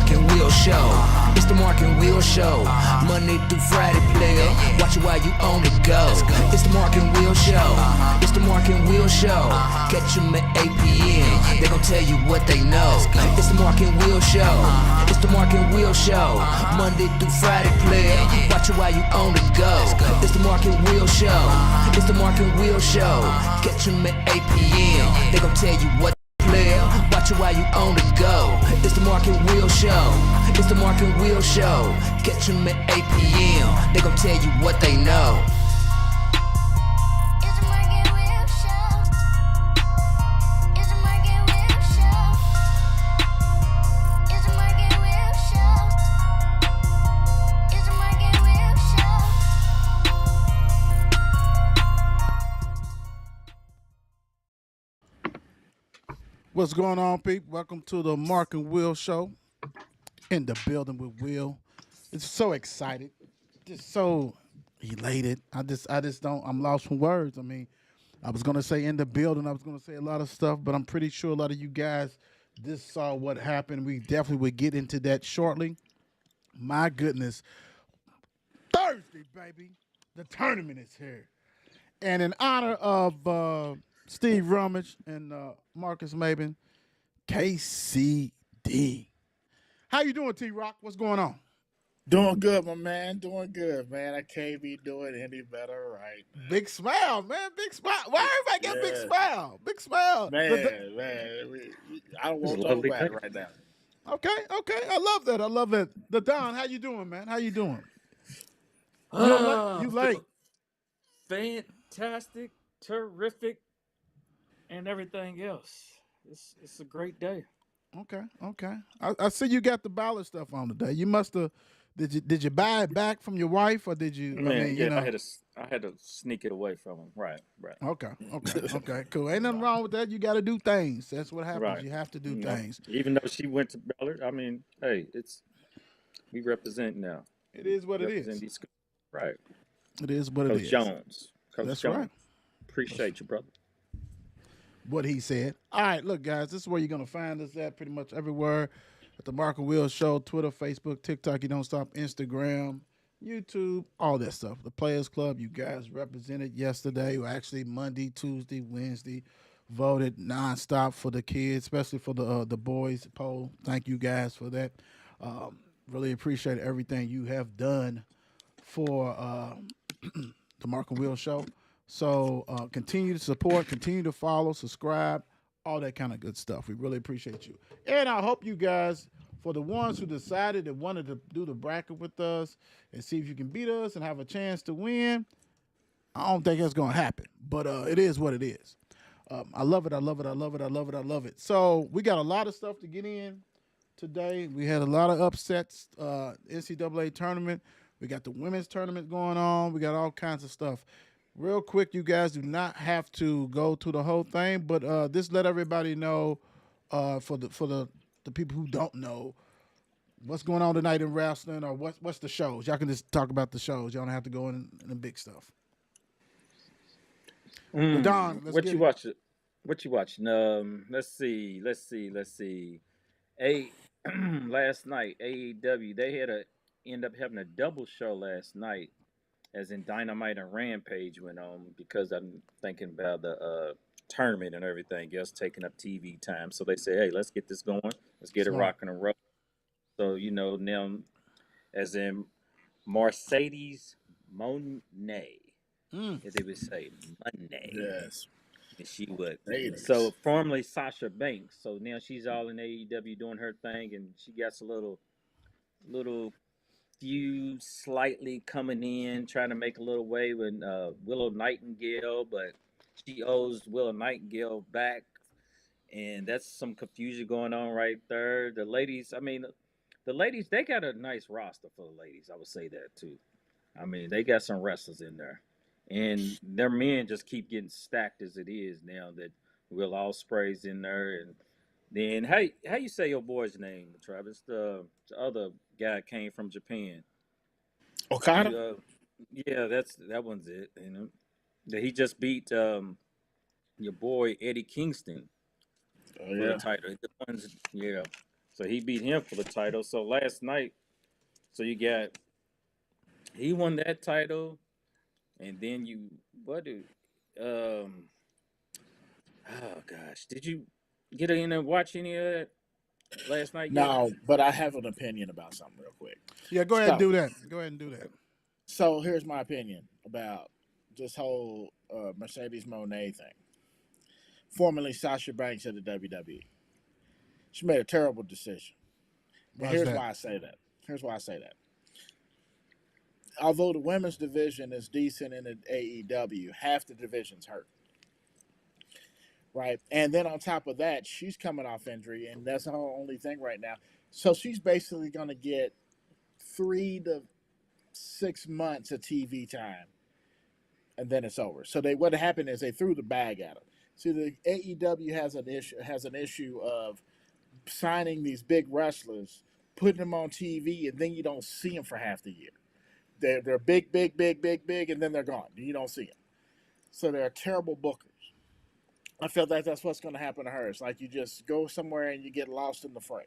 Mark and Will Show. It's the Mark and Will Show. Monday through Friday, player. Watch it while you on the go. It's the Mark and Will Show. It's the Mark and Will Show. Catch them at 8 p.m. They gon' tell you what they know. It's the Mark and Will Show. It's the Mark and Will Show. Monday through Friday, player. Watch it while you on the go. It's the Mark and Will Show. It's the Mark and Will Show. Catch them at 8 p.m. They gon' tell you what player. Watch it while you on the go. It's the Mark and Will Show. It's the Mark and Will Show. Catch them at 8 p.m. They gon' tell you what they know. It's the Mark and Will Show. It's the Mark and Will Show. It's the Mark and Will Show. It's the Mark and Will Show. What's going on, people? Welcome to the Mark and Will Show. In the building with Will. It's so excited, just so elated. I just don't. I'm lost for words. I mean, I was gonna say in the building. I was gonna say a lot of stuff, but I'm pretty sure a lot of you guys just saw what happened. We definitely will get into that shortly. My goodness, Thursday, baby, the tournament is here, and in honor of Steve Rummage and Marcus Maben, KCD. How you doing, T-Rock? What's going on? Doing good, my man. Doing good, man. I can't be doing any better, right? Big smile, man. Big smile. Why everybody got big Yeah. smile? Big smile. Man, I don't want to talk about it right now. Okay. I love that. I love that. The Don, how you doing, man? How you doing? You late. Fantastic, terrific, and everything else. It's a great day. Okay. I see you got the ballot stuff on today. You must have. Did you buy it back from your wife, or did you? Man, I had to sneak it away from him. Right. Okay. Cool. Ain't nothing wrong with that. You got to do things. That's what happens. Right. You have to do You know, things. even though she went to Ballard, I mean, hey, we represent now. It is what it Represent is. these schools. Right. It is what it Coach is. Jones. Coach That's Jones. right. Appreciate you, brother. What he said. All right, look, guys, this is where you're going to find us at pretty much everywhere at the Mark and Will Show, Twitter, Facebook, TikTok, You Don't Stop, Instagram, YouTube, all that stuff. The Players Club, you guys represented yesterday, or actually Monday, Tuesday, Wednesday, voted nonstop for the kids, especially for the boys poll. Thank you guys for that. Really appreciate everything you have done for the Mark and Will Show. So continue to support, continue to follow, subscribe, all that kind of good stuff. We really appreciate you. And I hope you guys, for the ones who decided and wanted to do the bracket with us and see if you can beat us and have a chance to win, I don't think that's going to happen. But it is what it is. I love it. So we got a lot of stuff to get in today. We had a lot of upsets, NCAA tournament. We got the women's tournament going on. We got all kinds of stuff. Real quick, you guys do not have to go to the whole thing, but just let everybody know for the people who don't know what's going on tonight in wrestling, or what's the shows. Y'all can just talk about the shows. Y'all don't have to go in the big stuff. Don, What you watching? What you watching? Let's see. Last night, AEW, they had end up having a double show last night, as in Dynamite and Rampage went on, because I'm thinking about the tournament and everything else taking up TV time. So they say, hey, let's get this going. Let's get it rocking and rolling. So, now, as in Mercedes Monet, as they would say, Monet. Yes. And she would. Ladies. So, formerly Sasha Banks. So now she's all in AEW doing her thing, and she got a little feud slightly coming in, trying to make a little way with Willow Nightingale, but she owes Willow Nightingale back, and that's some confusion going on right there. The ladies, they got a nice roster for the ladies. I would say that too. I mean, they got some wrestlers in there, and their men just keep getting stacked as it is now that Will Ospreay's in there. And then how you say your boy's name, Travis? The other guy came from Japan. Okada? Yeah, that one's it. That he just beat your boy Eddie Kingston Oh, for yeah. the title. The ones, yeah. So he beat him for the title. So last night, so you got he won that title, and then you what do oh gosh, did you get in and watch any of that last night yet? No, but I have an opinion about something real quick. Yeah, go ahead and So, do that. Go ahead and do that. so here's my opinion about this whole Mercedes Moné thing. Formerly Sasha Banks of the WWE. She made a terrible decision. And Why's here's that? why I say that. Here's why I say that. Although the women's division is decent in the AEW, half the division's hurt. Right. And then on top of that, she's coming off injury, and that's her only thing right now. So she's basically going to get 3 to 6 months of TV time, and then it's over. So what happened is they threw the bag at her. See, the AEW has an issue of signing these big wrestlers, putting them on TV, and then you don't see them for half the year. They're big, and then they're gone. You don't see them. So they're terrible bookers. I feel like that's what's going to happen to her. It's like you just go somewhere and you get lost in the fray.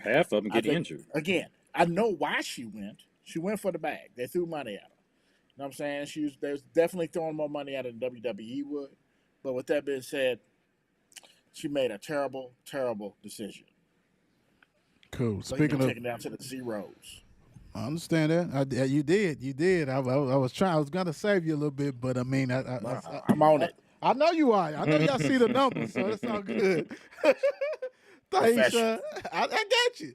Half of them I get think, injured. again, I know why she went. She went for the bag. They threw money at her. You know what I'm saying? There's definitely throwing more money at her than WWE would. But with that being said, she made a terrible, terrible decision. Cool. So Speaking of, taken down to the zeros. I understand that. You did. I was trying. I was gonna save you a little bit, but I mean, I'm on it. I know you are. I know y'all see the numbers, so it's all good. Taisha, I got you.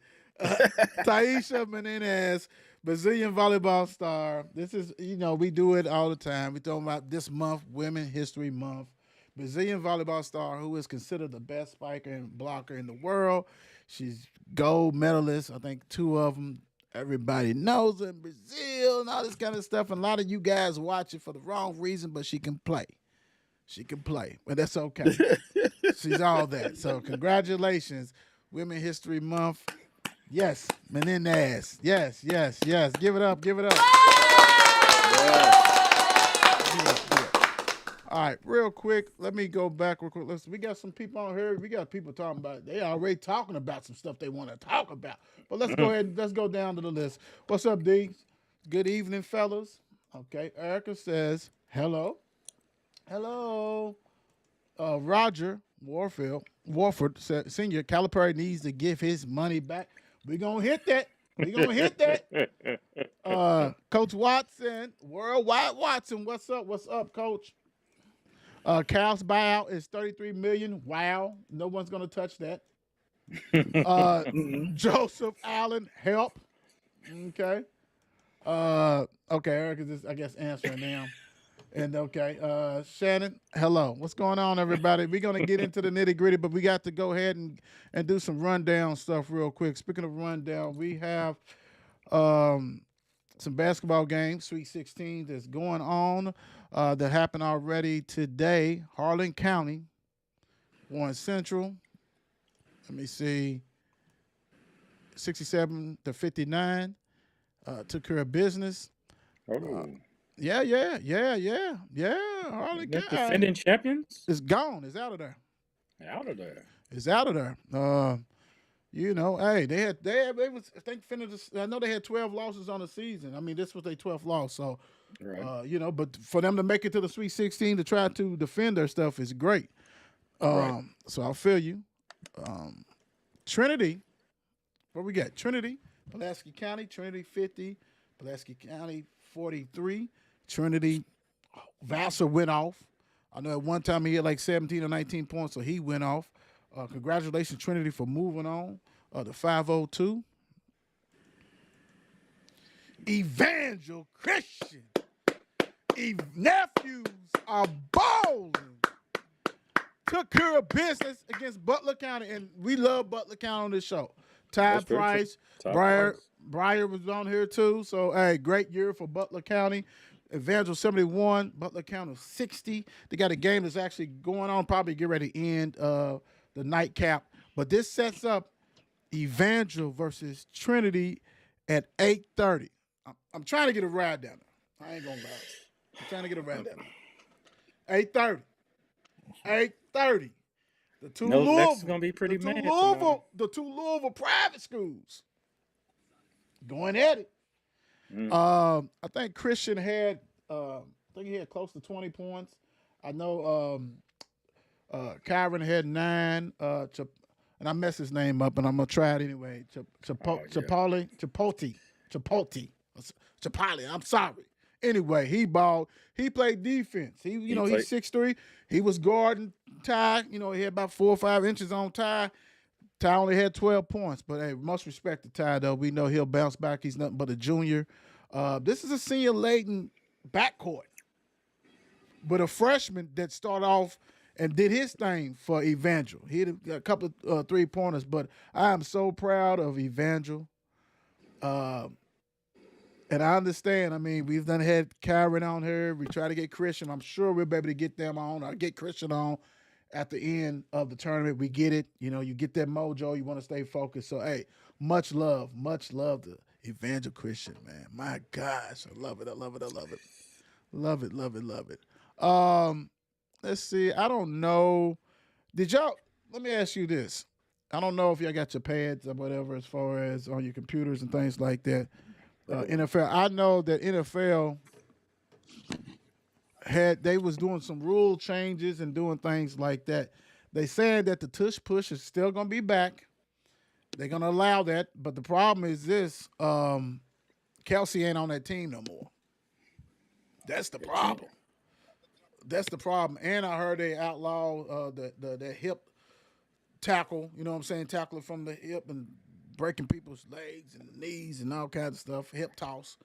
Taisha Menendez, Brazilian volleyball star. This is, we do it all the time. We're talking about this month, Women History Month. Brazilian volleyball star who is considered the best spiker and blocker in the world. She's gold medalist. I think 2 of them. Everybody knows her in Brazil and all this kind of stuff. And a lot of you guys watch it for the wrong reason, but she can play. She can play, but that's okay. She's all that. So congratulations, Women History Month. Yes, Menendez. Yes. Give it up. Give it up. All right, real quick. Let me go back real quick. We got some people on here. We got people talking about. They already talking about some stuff they want to talk about. But let's go ahead. Let's go down to the list. What's up, D? Good evening, fellas. Okay, Erica says hello. Hello. Roger Warford said, Senior Calipari needs to give his money back. We're going to hit that. Coach Watson, Worldwide Watson. What's up? What's up, Coach? Cal's buyout is $33 million. Wow. No one's going to touch that. Joseph Allen, help. Okay. Okay, Eric is just, I guess, answering now. And okay, Shannon, hello. What's going on, everybody? We're going to get into the nitty gritty, but we got to go ahead and do some rundown stuff real quick. Speaking of rundown, we have some basketball games, Sweet 16 that's going on that happened already today. Harlan County, Warren Central. Let me see, 67-59. Took care of business. Oh. Yeah. Harlan The County defending champions? is gone. It's out of there. Out of there. It's out of there. Hey, they was, I think, finished. I know they had 12 losses on the season. I mean, this was their 12th loss. So, Right. but for them to make it to the Sweet 16 to try to defend their stuff is great. Right. So I feel you. Trinity, what we got? Trinity, Pulaski County, Trinity 50, Pulaski County 43. Trinity, Vassar went off. I know at one time he had like 17 or 19 points, so he went off. Congratulations, Trinity, for moving on to 502. Evangel Christian. Nephews are balling. Took care of business against Butler County, and we love Butler County on this show. Ty That's very Price, true. Ty Breyer was on here too. So, hey, great year for Butler County. Evangel 71, Butler County 60. They got a game that's actually going on, probably get ready to end the nightcap. But this sets up Evangel versus Trinity at 8:30. I'm trying to get a ride down there. I ain't going to lie. I'm trying to get a ride down there. 8:30. The two No, Lex is Louisville, gonna be pretty the two mad tonight. the two Louisville private schools going at it. Mm. I think Christian had, I think he had close to 20 points. I know Kyron had 9. And I messed his name up, and I'm gonna try it anyway. Chipotle. I'm sorry. Anyway, he balled. He played defense. He's 6'3". He was guarding Ty. He had about 4 or 5 inches on Ty. Ty only had 12 points, but hey, most respect to Ty though. We know he'll bounce back. He's nothing but a junior. This is a senior laden backcourt, but a freshman that started off and did his thing for Evangel. He had a couple of 3-pointers, but I am so proud of Evangel. And I understand. I mean, we've had Kyron on here. We try to get Christian. I'm sure we'll be able to get them on or get Christian on at the end of the tournament. We get it. You get that mojo. You want to stay focused. So, hey, much love to Evangel Christian, man. My gosh, I love it. Love it. Let's see. I don't know. Let me ask you this. I don't know if y'all got your pads or whatever as far as on your computers and things like that. NFL. I know that NFL they was doing some rule changes and doing things like that. They saying that the tush push is still going to be back. They're going to allow that, but the problem is this: Kelsey ain't on that team no more. That's the problem. And I heard they outlaw the hip tackle. You know what I'm saying? Tackling from the hip and breaking people's legs and knees and all kinds of stuff. Hip toss,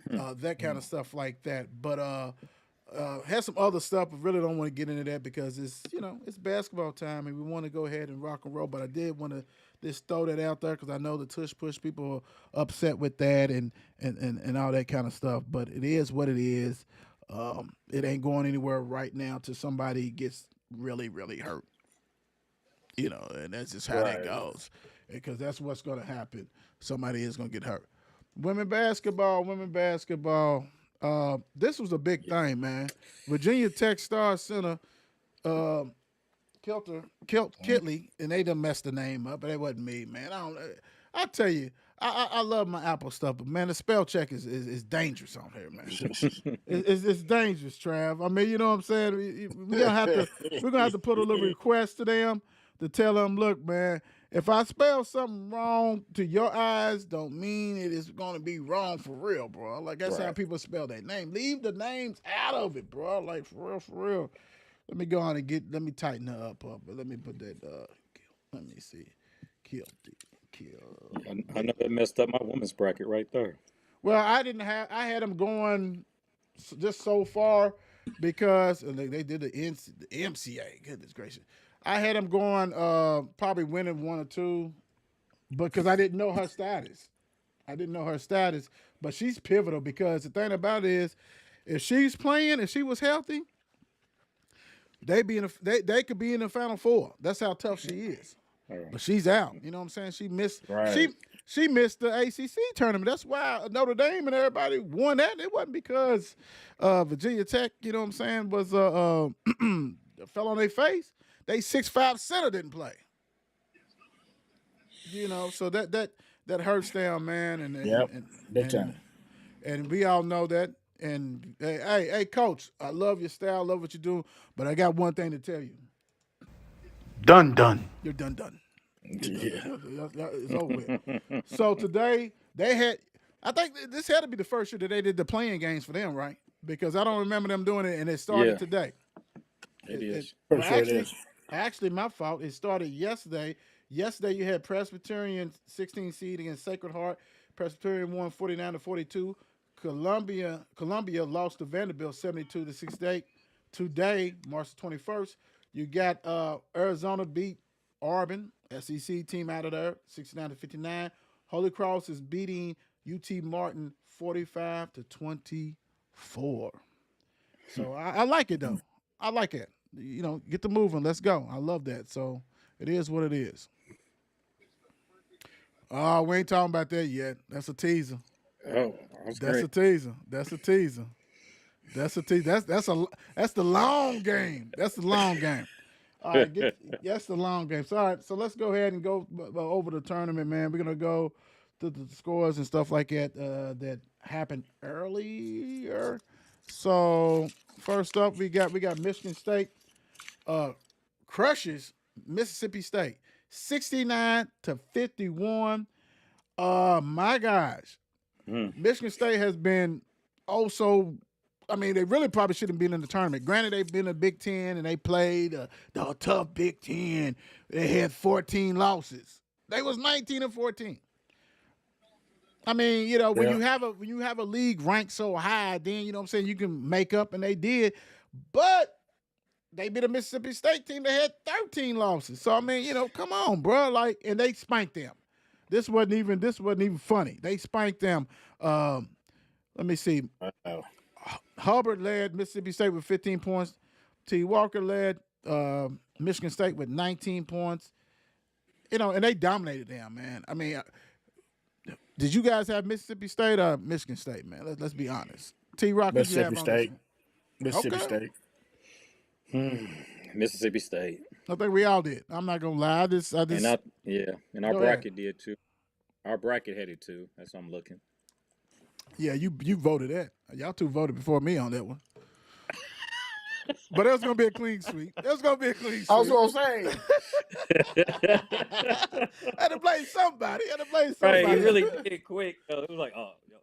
that kind of stuff like that. But has some other stuff, but really don't want to get into that because it's basketball time and we want to go ahead and rock and roll. But I did want to just throw that out there because I know the tush push people are upset with that and all that kind of stuff. But it is what it is. It ain't going anywhere right now till somebody gets really, really hurt. And that's just how that goes. Because that's what's going to happen. Somebody is going to get hurt. Women basketball. This was a big thing, man. Virginia Tech star center, Kitley, and they done messed the name up, but it wasn't me, man. I tell you, I love my Apple stuff, but man, the spell check is dangerous on here, man. It's dangerous, Trav. I mean, you know what I'm saying? We're gonna have to put a little request to them to tell them, look, man, if I spell something wrong to your eyes, don't mean it is going to be wrong for real, bro. Like, that's how people spell their name. Leave the names out of it, bro. Like, for real. Let me go on and let me tighten her up. But let me put that, let me see. Kill. I know that messed up my women's bracket right there. Well, I had them going just so far because they did the MCA. Goodness gracious. I had them going probably winning 1 or 2 because I didn't know her status. But she's pivotal because the thing about it is if she's playing and she was healthy, they could be in the Final Four. That's how tough she is. But she's out. You know what I'm saying? She missed she missed the ACC tournament. That's why Notre Dame and everybody won that. It wasn't because Virginia Tech, you know what I'm saying, was fell on their face. They 6'5" center didn't play. So that hurts them, man. And big time. And we all know that. And hey, coach, I love your style, love what you do, but I got one thing to tell you. Done. You're done. Yeah. It's over with. So today I think this had to be the first year that they did the playing games for them, right? Because I don't remember them doing it, and it started today. It is. It is. Actually, my fault. It started yesterday. Yesterday, you had Presbyterian 16 seed against Sacred Heart. Presbyterian won 49-42. Columbia lost to Vanderbilt 72-68. Today, March 21st, you got Arizona beat Auburn, SEC team out of there, 69-59. Holy Cross is beating UT Martin 45-24. So I like it though. I like it. Get the moving. Let's go. I love that. So it is what it is. Oh, we ain't talking about that yet. That's a teaser. Oh, That's a teaser. That's the long game. All right, that's the long game. So, all right, so let's go ahead and go over the tournament, man. We're gonna go to the scores and stuff like that that happened earlier. So first up, we got Michigan State crushes Mississippi State 69-51. My gosh, Michigan State has been also. I mean, they really probably shouldn't been in the tournament. Granted, they've been in the Big Ten and they played the tough Big Ten. They had 14 losses. They was 19-14. I mean, you know, when you have a league ranked so high, then you know what I'm saying, you can make up, and they did. But they beat a Mississippi State team that had 13 losses. So I mean, you know, come on, bro. Like, and they spanked them. This wasn't even funny. They spanked them. Let me see. Hubbard led Mississippi State with 15 points. T. Walker led Michigan State with 19 points. You know, and they dominated them, man. I mean, did you guys have Mississippi State or Michigan State, man? Let's be honest. T. Rock, Mississippi State. Mississippi State. Mississippi State. I think we all did. I'm not gonna lie. And our bracket did too. Our bracket had it too. That's what I'm looking. Yeah, you voted that. Y'all two voted before me on that one. But it was gonna be a clean sweep. It was gonna be a clean sweep. I was gonna say. Had to blame somebody. Right, he really did it quick. It was like, oh, y'all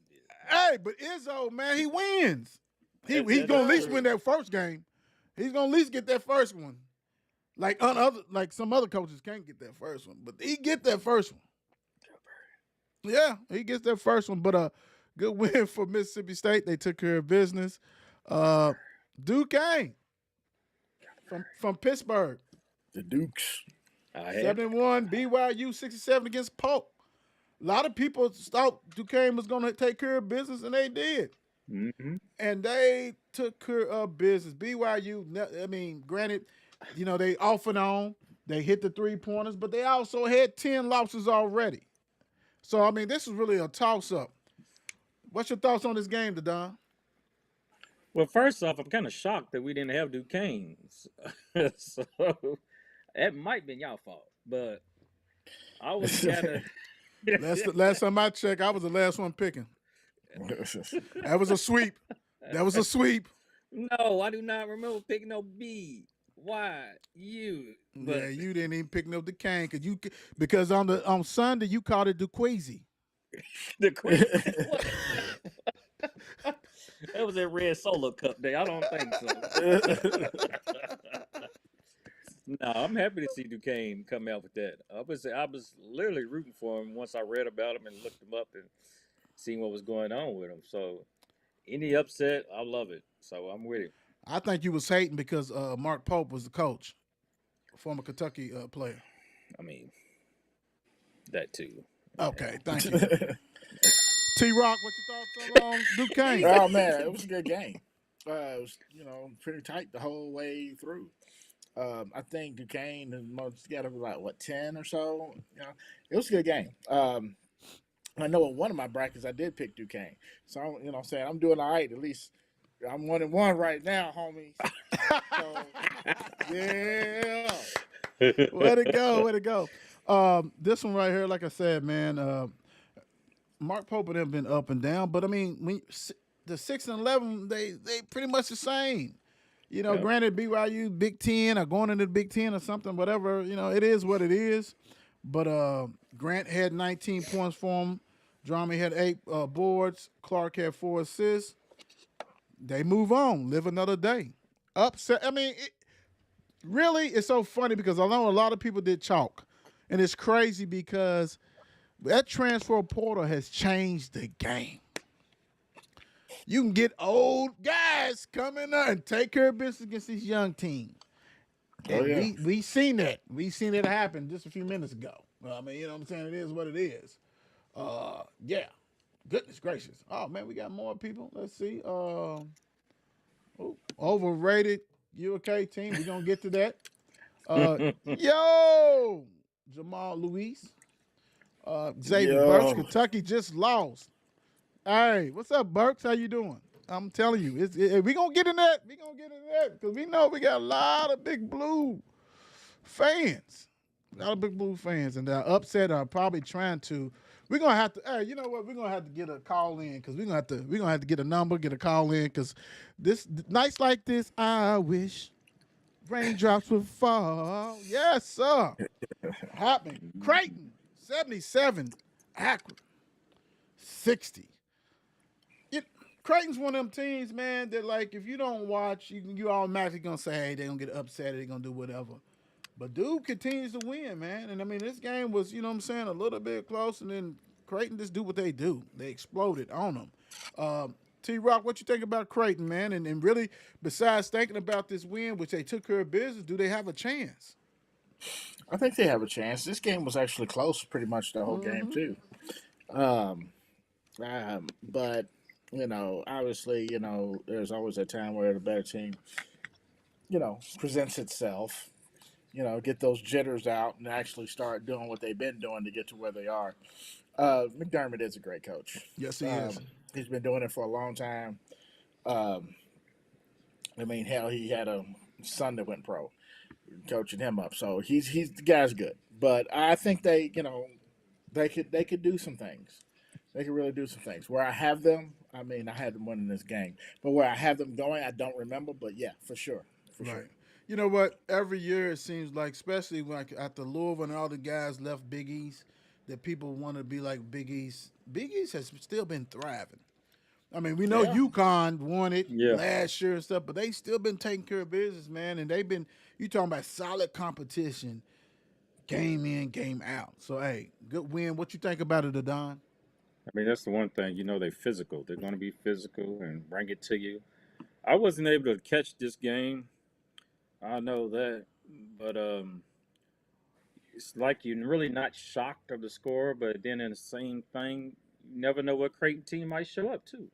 did it. Hey, but Izzo, man, he wins. He's gonna at least win that first game. He's gonna at least get that first one. Like some other coaches can't get that first one, but he get that first one. Yeah, he gets that first one. But good win for Mississippi State. They took care of business. Duquesne from Pittsburgh. The Dukes. 71, BYU 67 against Polk. A lot of people thought Duquesne was going to take care of business, and they did. Mm-hmm. And they took care of business. BYU, I mean, granted, you know, they off and on. They hit the three-pointers, but they also had 10 losses already. So, I mean, this is really a toss-up. What's your thoughts on this game, Don? Well, first off, I'm kind of shocked that we didn't have Duquesne. So that might have been y'all fault, but I was kind of. last time I checked, I was the last one picking. That was a sweep. No, I do not remember picking no B. Why you? But yeah, you didn't even pick no Duquesne because on Sunday you called it Duquesne. That was that Red Solo Cup day. I don't think so. No, I'm happy to see Duquesne come out with that. I was literally rooting for him once I read about him and looked him up and seen what was going on with him. So any upset, I love it. So I'm with him. I think you was hating because Mark Pope was the coach, former Kentucky player. I mean, that too. Okay, thank you. T-Rock, what your thoughts on Duquesne? Oh, man, it was a good game. It was, pretty tight the whole way through. I think Duquesne and most together about 10 or so. It was a good game. I know in one of my brackets I did pick Duquesne, so I'm saying I'm doing all right. At least I'm 1-1 right now, homies. So, yeah. Way to go. This one right here, like I said, man. Mark Pope and them been up and down, but I mean, the 6 and 11, they pretty much the same. Granted, BYU Big Ten or going into the Big Ten or something, whatever. It is what it is. But Grant had 19 points for him. Drami had 8 boards. Clark had 4 assists. They move on, live another day. Upset. I mean, it's so funny because I know a lot of people did chalk, and it's crazy because that transfer portal has changed the game. You can get old guys coming up and take care of business against these young teams. And yeah. we seen that. We seen it happen just a few minutes ago. I mean, you know what I'm saying? It is what it is. Yeah. Goodness gracious. Oh, man, we got more people. Let's see. Overrated UK team. We're going to get to that. Yo! Jamal Lewis. Xavier Burks, Kentucky just lost. Hey, what's up, Burks? How you doing? I'm telling you, we gonna get in that. We gonna get in that because we know we got a lot of big blue fans. A lot of big blue fans, and they're upset are probably trying to. We're gonna have to. Hey, you know what? We're gonna have to get a call in because we're gonna have to get a number, get a call in because this nights like this, I wish raindrops would fall. Yes, sir. Happening. Creighton 77, Akron 60. It, Creighton's one of them teams, man, that like if you don't watch, you automatically gonna say, hey, they're gonna get upset, they're gonna do whatever. But dude continues to win, man. And I mean, this game was, you know what I'm saying, a little bit close, and then Creighton just do what they do. They exploded on them. T Rock, what you think about Creighton, man? And really, besides thinking about this win, which they took care of business, do they have a chance? I think they have a chance. This game was actually close pretty much the whole game too. Um, but obviously, there's always a time where the better team, presents itself. Get those jitters out and actually start doing what they've been doing to get to where they are. McDermott is a great coach. Yes, he is. He's been doing it for a long time. I mean, hell, he had a son that went pro, coaching him up. So he's the guy's good. But I think they could do some things. They could really do some things. Where I have them, I mean, I had them winning this game. But where I have them going, I don't remember. But yeah, for sure. Right. You know what? Every year it seems like, especially like after Louisville and all the guys left Big East, that people want to be like Big East. Big East has still been thriving. I mean, we know Yeah. UConn won it Yeah. last year and stuff, but they still been taking care of business, man. And they've been, you talking about solid competition, game in, game out. So, hey, good win. What you think about it, Adon? I mean, that's the one thing. They're physical. They're going to be physical and bring it to you. I wasn't able to catch this game. I know that, but it's like you're really not shocked of the score, but then in the same thing, you never know what Creighton team might show up too.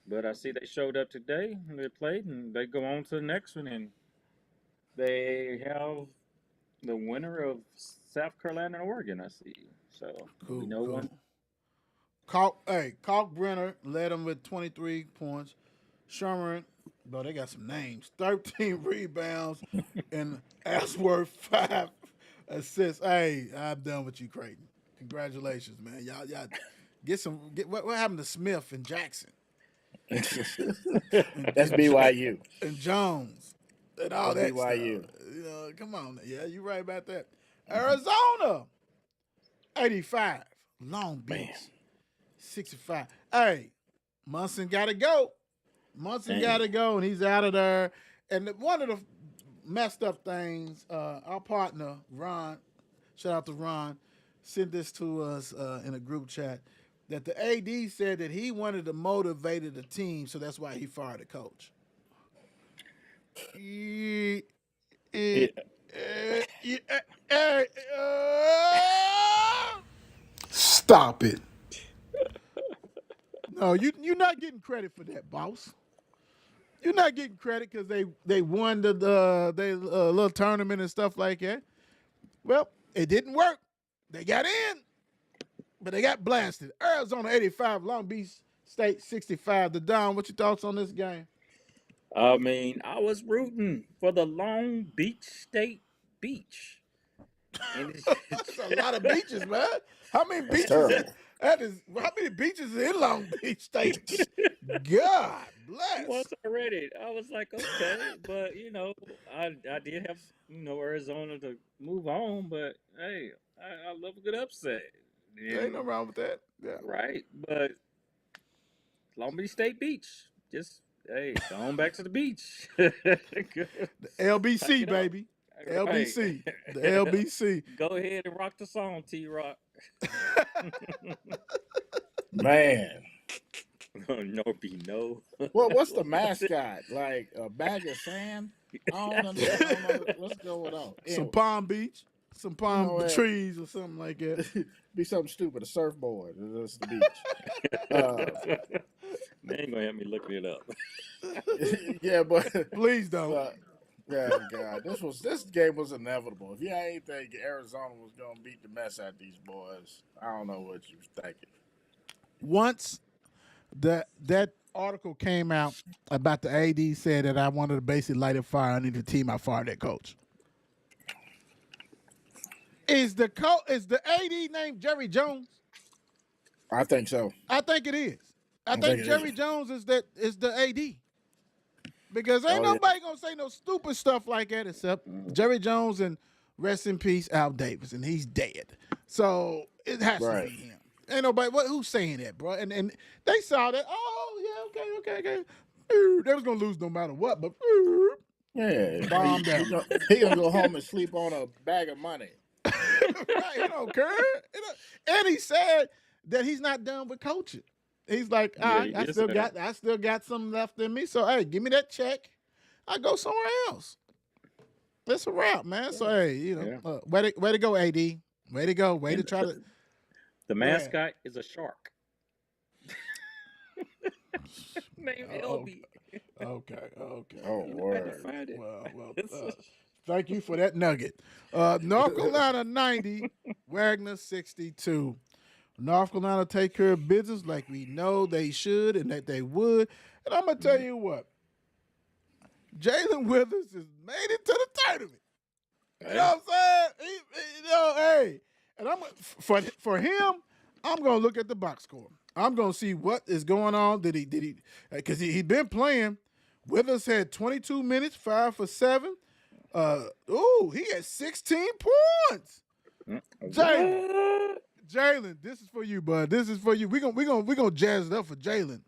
But I see they showed up today and they played, and they go on to the next one, and they have the winner of South Carolina and Oregon. I see. So we know one. Kalkbrenner led them with 23 points. Sherman, bro, they got some names. 13 rebounds and Ashworth 5 assists. Hey, I'm done with you, Creighton. Congratulations, man. Y'all get what happened to Smith and Jackson That's BYU. and Jones and all That's that BYU. stuff. Come on. Yeah, you're right about that. Arizona, 85. Long Beach, Man. 65. Hey, Munson got to go. Munson got to go, and he's out of there. And one of the messed up things, our partner, Ron, shout out to Ron, sent this to us in a group chat, that the AD said that he wanted to motivate the team, so that's why he fired the coach. Stop it. No, you're not getting credit for that, boss. You're not getting credit because they won the little tournament and stuff like that. Well, it didn't work. They got in, but they got blasted. Arizona 85, Long Beach State 65. The Don, what's your thoughts on this game? I mean, I was rooting for the Long Beach State Beach. And That's a lot of beaches, man. How many beaches? terrible. How many beaches is in Long Beach State? God bless. once I read it, I was like, okay, but I did have Arizona to move on, but hey, I love a good upset. There ain't no wrong with that. Yeah. Right, but Long Beach State Beach, just hey, go on back to the beach. The Suck LBC, it up. baby. Right. LBC. The LBC. Go ahead and rock the song, T Rock. Man. No be no. What's the mascot? Like a bag of sand? I don't know what's going on. Some Palm Beach. Some palm what? trees or something like that. Be something stupid. A surfboard. That's the beach. Man ain't gonna have me looking it up. Yeah, but Please don't. yeah, God, this game was inevitable. If you ain't think Arizona was gonna beat the mess out of these boys, I don't know what you was thinking. Once that article came out about the AD said that I wanted to basically light a fire under the team. I fired that coach. Is the AD named Jerry Jones? I think so. I think it is. I think think it Jerry is. Jones is the AD. Because ain't Oh, yeah. nobody gonna say no stupid stuff like that except Jerry Jones and rest in peace Al Davis, and he's dead. So it has to Right. be him. Ain't nobody who's saying that, bro. And they saw that. Oh yeah, okay. They was gonna lose no matter what, but Yeah. Bombed out. He gonna go home and sleep on a bag of money. right, he don't care. And he said that he's not done with coaching. He's like, all right, he I is still got some left in me. So hey, give me that check. I go somewhere else. That's a wrap, man. So hey, way to go, AD. Way to go. Way to try to. The mascot is a shark. Name Oh, LB. Okay. Oh, word. Find it. Well, thank you for that nugget. North Carolina 90, Wagner 62. North Carolina take care of business like we know they should and that they would. And I'm going to tell you what. Jalen Withers has made it to the tournament. You know what I'm saying? Hey. And for him, I'm going to look at the box score. I'm going to see what is going on. Did he because he'd been playing. Withers had 22 minutes, 5 for 7. He had 16 points. Jalen, this is for you, bud. This is for you. We gonna jazz it up for Jalen.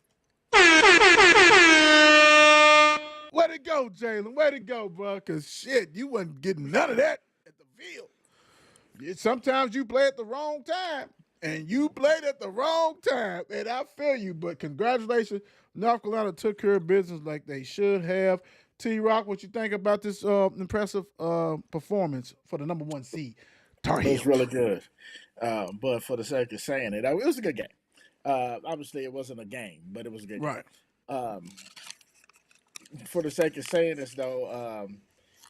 Way to go, Jalen. Way to go, bro. Cause shit, you wasn't getting none of that at the field. Sometimes you play at the wrong time, and you played at the wrong time. And I feel you, but congratulations, North Carolina took care of business like they should have. T-Rock, what you think about this impressive performance for the number 1 seed? Tar It Heels. was really good. But for the sake of saying it was a good game. Obviously, it wasn't a game, but it was a good Right. game. For the sake of saying this, though,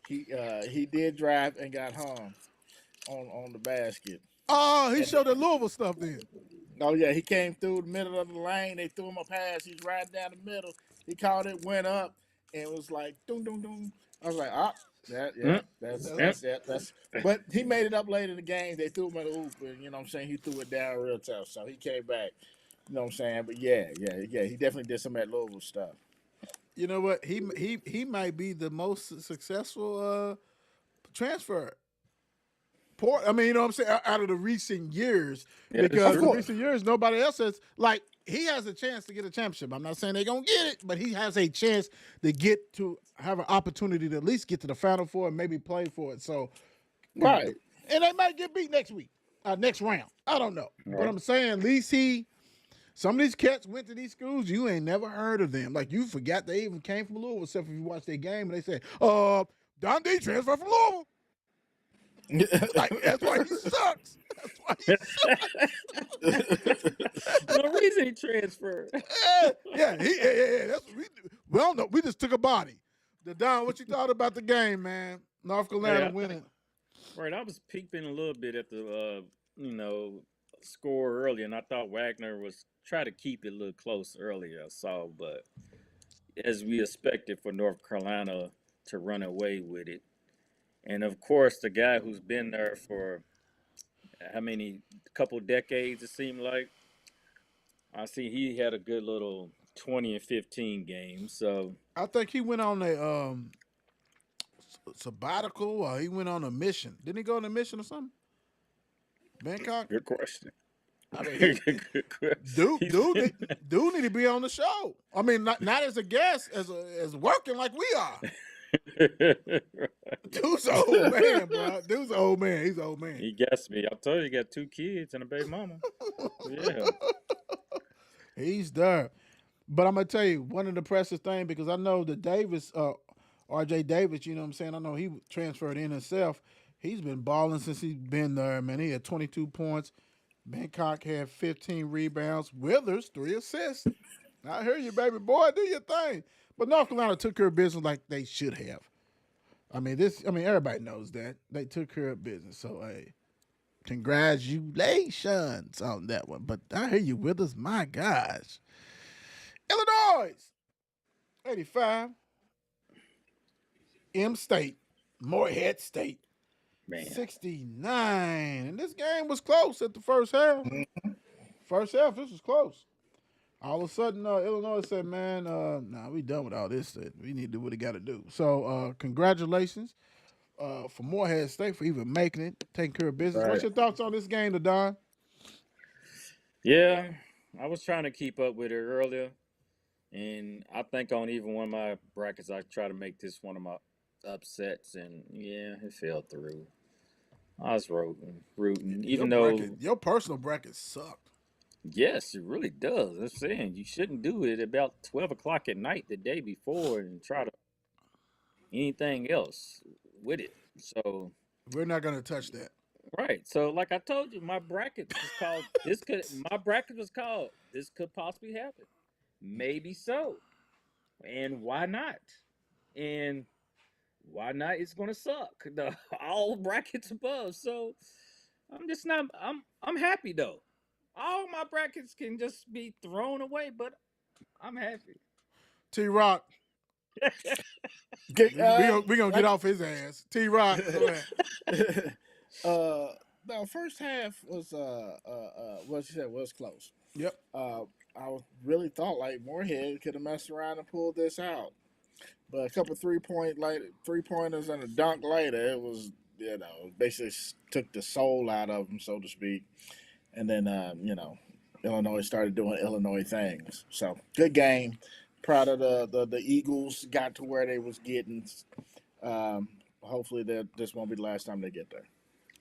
he did drive and got hung on the basket. Oh, he showed the Louisville stuff then. Oh, yeah, he came through the middle of the lane. They threw him a pass. He's riding down the middle. He caught it, went up, and it was like, doom, doom, doom. I was like, that's. But he made it up late in the game. They threw him at the hoop, and you know what I'm saying? He threw it down real tough, so he came back. You know what I'm saying? But yeah, he definitely did some at Louisville stuff. You know what? He might be the most successful transfer. I mean, you know what I'm saying? Out of the recent years, Yeah, because of in course. recent years, nobody else has, like, he has a chance to get a championship. I'm not saying they're going to get it, but he has a chance to have an opportunity to at least get to the Final Four and maybe play for it. So, Right. and they might get beat next round. I don't know. Right. But I'm saying, at least some of these cats went to these schools, you ain't never heard of them. Like, you forgot they even came from Louisville, except if you watch their game and they say, Don D transferred from Louisville. Like, that's why he sucks. That's why he No reason he transferred. yeah. That's what we do. We don't know. We just took a body. Don, what you thought about the game, man? North Carolina Yeah. winning. Right, I was peeping a little bit at the score earlier, and I thought Wagner was try to keep it a little close earlier. I saw, but as we expected for North Carolina to run away with it, and of course the guy who's been there for how many couple decades it seemed like. I see he had a good little 20 and 15 games. So I think he went on a sabbatical or he went on a mission. Didn't he go on a mission or something? Bangkok? good question. I mean, Good question. dude need to be on the show. I mean, not as a guest, as working like we are. Dude's an old man, bro. Dude's an old man. He's an old man. He guessed me. I told you he got 2 kids and a baby mama. Yeah. He's there. But I'm gonna tell you one of the impressive things, because I know that Davis, RJ Davis, you know what I'm saying? I know he transferred in himself. He's been balling since he's been there, man. He had 22 points. Bangkok had 15 rebounds. Withers, 3 assists. I hear you, baby boy. Do your thing. But North Carolina took care of business like they should have. Everybody knows that. They took care of business. So, hey, congratulations on that one. But I hear you, Withers. My gosh. Illinois, 85. M State, Morehead State, Man. 69. And this game was close at the first half. First half, this was close. All of a sudden, Illinois said, man, nah, we done with all this. We need to do what we got to do. So congratulations for Morehead State for even making it, taking care of business. What's Right. your thoughts on this game, Don? Yeah, I was trying to keep up with it earlier, and I think on even one of my brackets, I try to make this one of my upsets, and yeah, it fell through. I was rooting, even though Your personal bracket sucked. yes, it really does. I'm saying you shouldn't do it about 12 o'clock at night the day before and try to anything else with it. So We're not going to touch that. right. So like I told you, my bracket was called this could my bracket was called this could possibly happen. Maybe so. And why not? And why not? It's gonna suck. The all brackets above. So I'm just not I'm happy though. All my brackets can just be thrown away, but I'm happy. T-Rock, Get, we gonna get off his ass. T-Rock, go ahead. No, first half was what you said was close. Yep. Really thought like Moorhead could have messed around and pulled this out, but a couple 3-pointers and a dunk later, it was basically took the soul out of them, so to speak. And then Illinois started doing Illinois things. So good game. Proud of the Eagles. Got to where they was getting. Hopefully this won't be the last time they get there.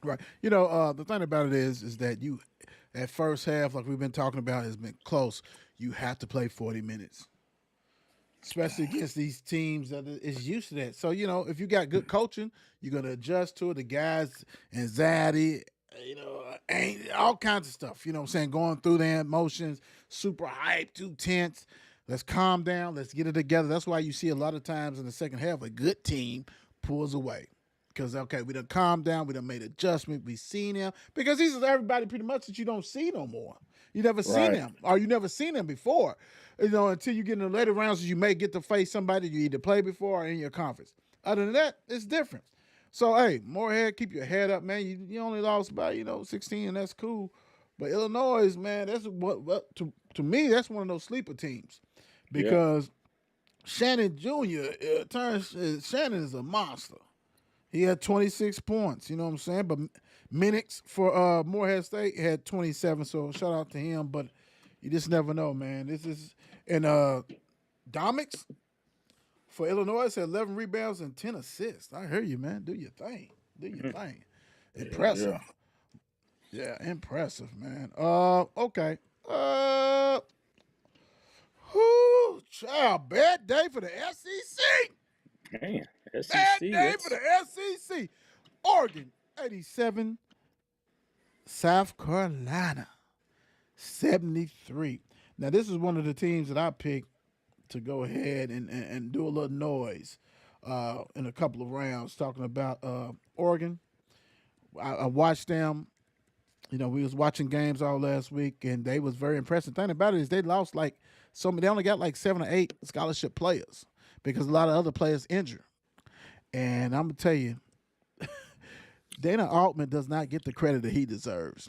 Right. The thing about it is that you, at first half, like we've been talking about, has been close. You have to play 40 minutes, especially against these teams that is used to that. So, if you got good coaching, you're going to adjust to it. The guys, anxiety, all kinds of stuff, what I'm saying, going through their emotions, super hype, too tense. Let's calm down. Let's get it together. That's why you see a lot of times in the second half, a good team pulls away. Because, okay, we done calmed down. We done made adjustment. We seen them. Because these are everybody pretty much that you don't see no more. You never seen Right. them. Or you never seen them before. Until you get in the later rounds, you may get to face somebody you either played before or in your conference. Other than that, it's different. So, hey, Morehead, keep your head up, man. You only lost by, 16, and that's cool. But Illinois, man, that's what to me, that's one of those sleeper teams. Because Shannon Jr., Shannon is a monster. He had 26 points, you know what I'm saying? But Minix for Morehead State had 27, so shout out to him. But you just never know, man. And Domix for Illinois had 11 rebounds and 10 assists. I hear you, man. Do your thing. Impressive. Yeah, impressive, man. Okay. Child, bad day for the SEC. Man, Bad SEC. day for the SEC. Oregon, 87. South Carolina, 73. Now, this is one of the teams that I picked to go ahead and do a little noise in a couple of rounds, talking about Oregon. I watched them. We was watching games all last week, and they was very impressive. The thing about it is they lost they only got 7 or 8 scholarship players because a lot of other players injured. And I'm going to tell you, Dana Altman does not get the credit that he deserves.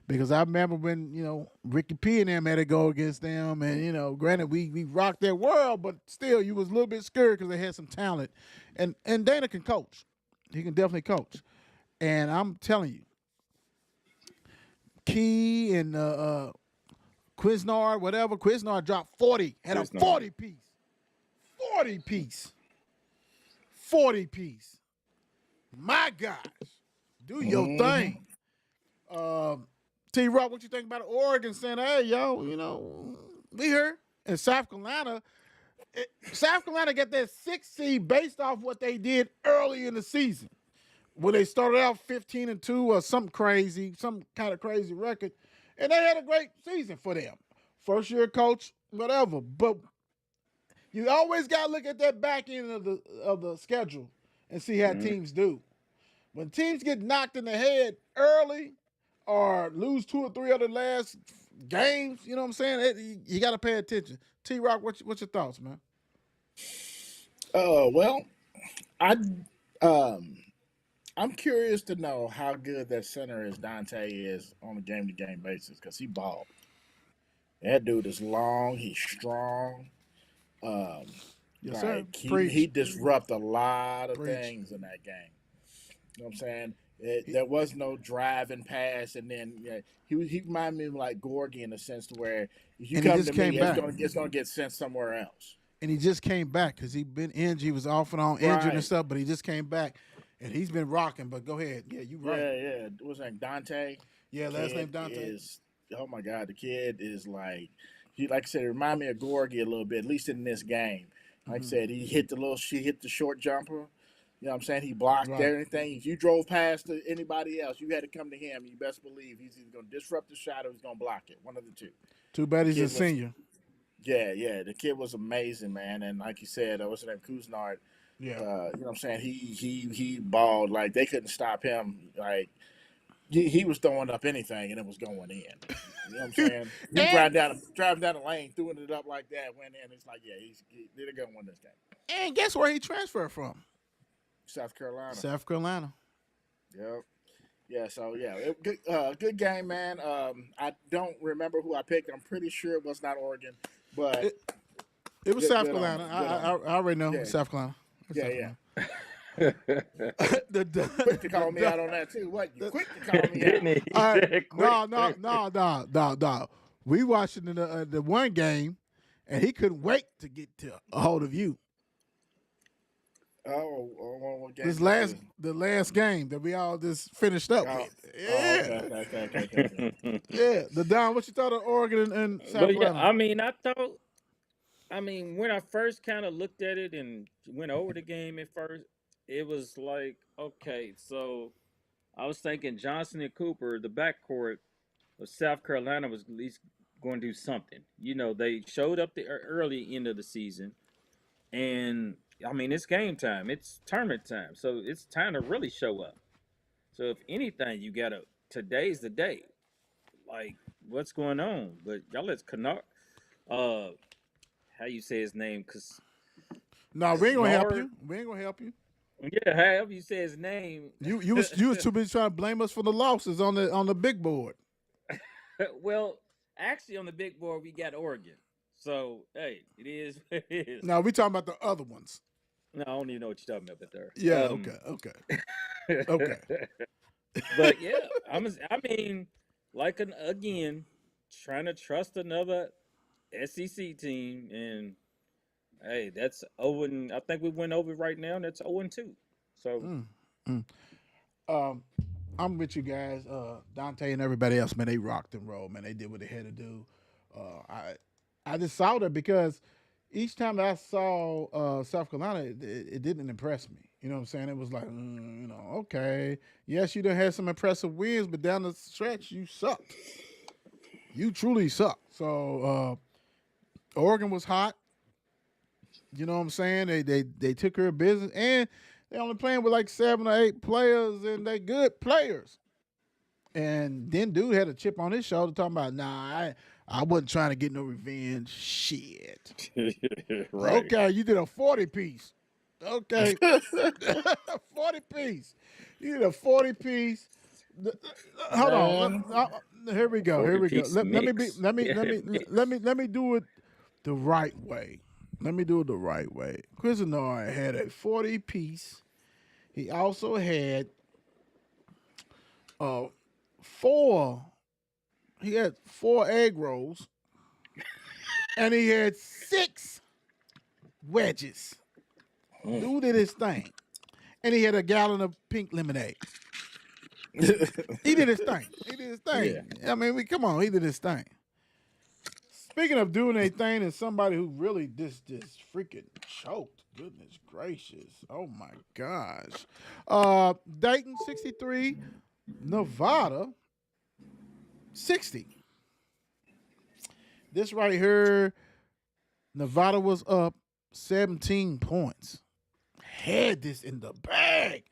Because I remember when, Ricky P and them had to go against them. And, granted, we rocked their world, but still, you was a little bit scared because they had some talent. And Dana can coach. He can definitely coach. And I'm telling you, Key and Quisnard, whatever. Quisnard dropped 40. Had a 40 piece. 40 piece. 40 piece. My gosh. Do your thing. T-Rock, what you think about Oregon saying, hey, yo, we here. And South Carolina got that 6th seed based off what they did early in the season. When they started out 15-2 or some kind of crazy record. And they had a great season for them. First year coach, whatever. But you always got to look at that back end of the schedule and see how teams do. When teams get knocked in the head early or lose 2 or 3 of the last games. You know what I'm saying? You got to pay attention. T-Rock, what's your thoughts, man? Well, I I'm curious to know how good that center is Dante is on a game to game basis because he balled. That dude is long. He's strong. Um, Yes, sir. like he Preach. disrupt a lot of Preach. things in that game. You know what I'm saying? There was no drive and pass, and then he reminded me of like Gorgie in the sense to where if you And he come just to came me, back. it's gonna get sent somewhere else. And he just came back because he'd been injured. He was off and on injured and Right. stuff, but he just came back. And he's been rocking. But go ahead. Yeah, you right. Yeah. What's that? Dante. Yeah, last name Kid Dante. is oh my god, the kid is like I said, it remind me of Gorgie a little bit, at least in this game. Like I said, he hit the short jumper. You know what I'm saying? He blocked Right. everything. If you drove past anybody else, you had to come to him. You best believe he's either going to disrupt the shot or he's going to block it. One of the two. Too bad he's Kid a was- senior. Yeah. The kid was amazing, man. And like you said, what's his name? Kuznard. Yeah. You know what I'm saying? He balled. Like, they couldn't stop him. Like, he was throwing up anything, and it was going in. You know what I'm saying? He driving down the lane, throwing it up like that, went in. It's like, yeah, they're going to win this game. And guess where he transferred from? South Carolina. South Carolina. Yep. Yeah, so yeah, good game, man. I don't remember who I picked. I'm pretty sure it was not Oregon, but It was Good- South good on Carolina. him. Good on I already know. Yeah. South Carolina. It's South yeah. Carolina. Quick to call me out on that too. What? You quick to call me Didn't out? he? He All right. said quick. No. We watching the one game, and he couldn't wait to get to a hold of you. What game This was it? the last game that we all just finished up Oh, with. Yeah. okay. Yeah. The Don, what you thought of Oregon and South But yeah, Carolina? when I first kind of looked at it and went over the game at first, it was like, okay, so I was thinking Johnson and Cooper, the backcourt of South Carolina was at least going to do something. You know, they showed up the early end of the season, and I mean, it's game time, it's tournament time, so it's time to really show up. So if anything, today's the day. Like, what's going on? But y'all let Kennard, how you say his name? Cause No, we ain't gonna help Lord. you. We ain't gonna help you. yeah, however you say his name. You was too busy trying to blame us for the losses on the big board. Well, actually, on the big board we got Oregon. So hey, it is what it is. No, we talking about the other ones. No, I don't even know what you're talking about, but there. Yeah. Okay. But yeah, I mean, like again, trying to trust another SEC team, and hey, that's 0. I think we went over right now, and that's 0-2. So I'm with you guys. Dante and everybody else, man, they rocked and rolled, man. They did what they had to do. I just saw that because each time that I saw South Carolina, it didn't impress me. You know what I'm saying? It was like, okay. Yes, you done had some impressive wins, but down the stretch, you sucked. You truly sucked. So Oregon was hot. You know what I'm saying? They took care of business, and they only playing with like 7 or 8 players, and they good players. And then dude had a chip on his shoulder talking about, nah, I wasn't trying to get no revenge. Shit. right. Okay, you did a 40 piece. Okay. 40 piece. You did a 40 piece. Hold on. Here we go. 40 piece Let me mix. let me do it the right way. Let me do it the right way. Cuisinart had a 40 piece. He also had 4 egg rolls. And he had 6 wedges. Dude did his thing. And he had a gallon of pink lemonade. He did his thing. Yeah. I mean, come on, he did his thing. Speaking of doing a thing, and somebody who really just freaking choked. Goodness gracious. Oh my gosh. Dayton 63, Nevada 60. This right here, Nevada was up 17 points. Had this in the bag.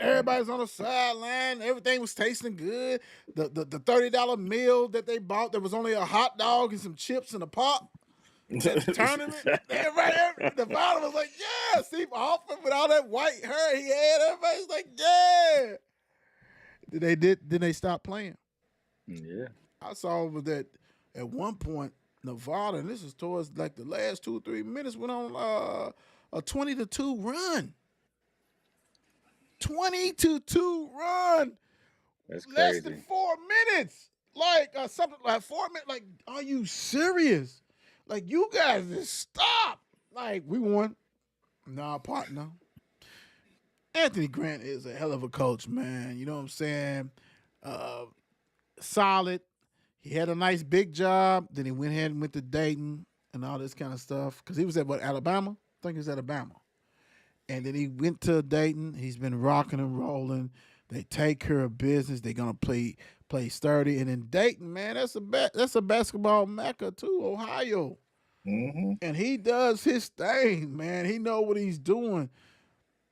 Everybody's on the sideline. Everything was tasting good. The $30 meal that they bought, there was only a hot dog and some chips and a pop. That tournament, Nevada was like, yeah. Steve Hoffman with all that white hair he had, everybody's like, yeah. Then they stopped playing. Yeah. I saw was that at one point Nevada, and this is towards like the last 2 or 3 minutes, went on a 20-2 run. 20-2 run. That's Less crazy. than 4 minutes. Like something like 4 minutes. Like, are you serious? Like, you guys just stop. Like, we won. Nah, partner. Anthony Grant is a hell of a coach, man. You know what I'm saying? Solid. He had a nice big job. Then he went ahead and went to Dayton and all this kind of stuff. Because he was at, Alabama? I think he was at Alabama. And then he went to Dayton. He's been rocking and rolling. They take care of business. They're going to play sturdy. And in Dayton, man, that's a basketball mecca too, Ohio. Mm-hmm. And he does his thing, man. He know what he's doing.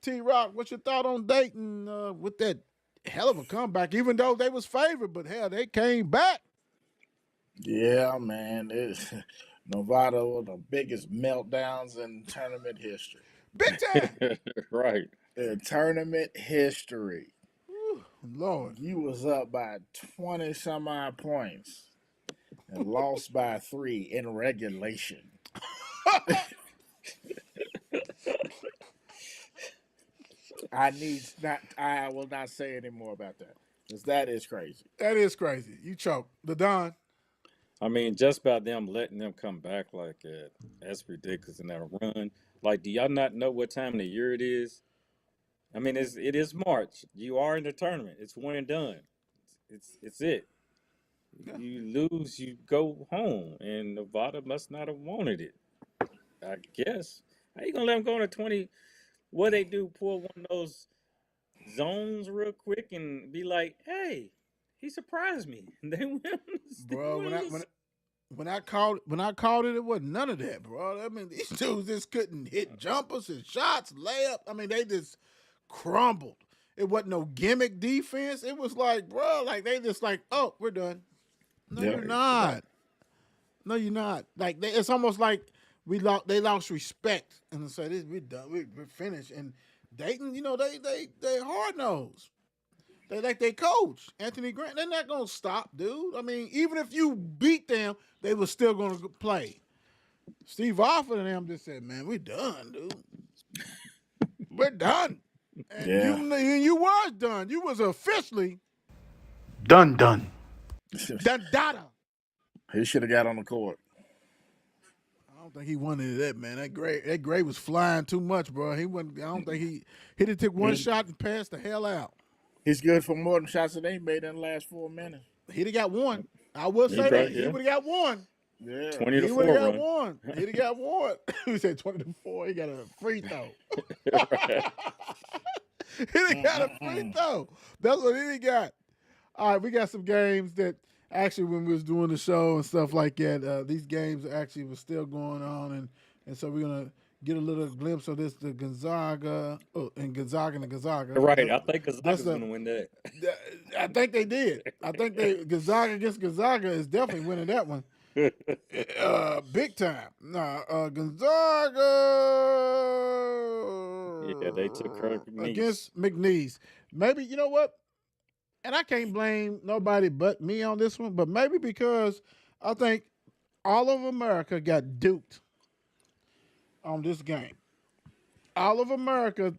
T-Rock, what's your thought on Dayton with that hell of a comeback, even though they was favored, but hell, they came back. Yeah, man. Nevada was the biggest meltdowns in tournament history. Big time. Right. In tournament history. Whew, Lord. You was up by 20 some odd points and lost by 3 in regulation. I will not say any more about that. Because that is crazy. That is crazy. You choke. The Don. I mean, just by them letting them come back like that, that's ridiculous in that run. Like, do y'all not know what time of the year it is? I mean, it is March. You are in the tournament. It's one and done. It's it. Yeah. You lose, you go home, and Nevada must not have wanted it. I guess. How you gonna let them go into 20? What they do? Pull one of those zones real quick and be like, "Hey, he surprised me." They win. Bro, when I called it, it wasn't none of that, bro. I mean, these dudes just couldn't hit jumpers and shots, layup. I mean, they just crumbled. It wasn't no gimmick defense. It was like, bro, like they just like, oh, we're done. No, Yeah. you're not. No, you're not. Like it's almost like they lost respect and say this, we're done, we're finished. And Dayton, you know, they hard nosed. They like their coach, Anthony Grant. They're not gonna stop, dude. I mean, even if you beat them, they were still gonna play. Steve Hoffman and them just said, "Man, we're done, dude. We're done." And Yeah. you was done. You was officially done. Done data. He should have got on the court. I don't think he wanted that, man. That Gray was flying too much, bro. He wasn't. I don't think he did took one shot and passed the hell out. He's good for more than shots than they made in the last 4 minutes. He'd have got one. I will say that. He would have got one. Yeah. 20 to He 4 would have got run. one. He'd have got one. He said 20-4. He got a free throw. He'd have got a free throw. That's what he got. All right, we got some games that actually when we was doing the show and stuff like that, these games actually was still going on, and so we're gonna get a little glimpse of this, the Gonzaga and Gonzaga. Right. I think That's Gonzaga's the- going to win that. I think they did. I think Gonzaga against Gonzaga is definitely winning that one. Big time. Gonzaga. Yeah, they took care of McNeese. Against McNeese. Maybe, you know what? And I can't blame nobody but me on this one, but maybe because I think all of America got duped on this game. All of America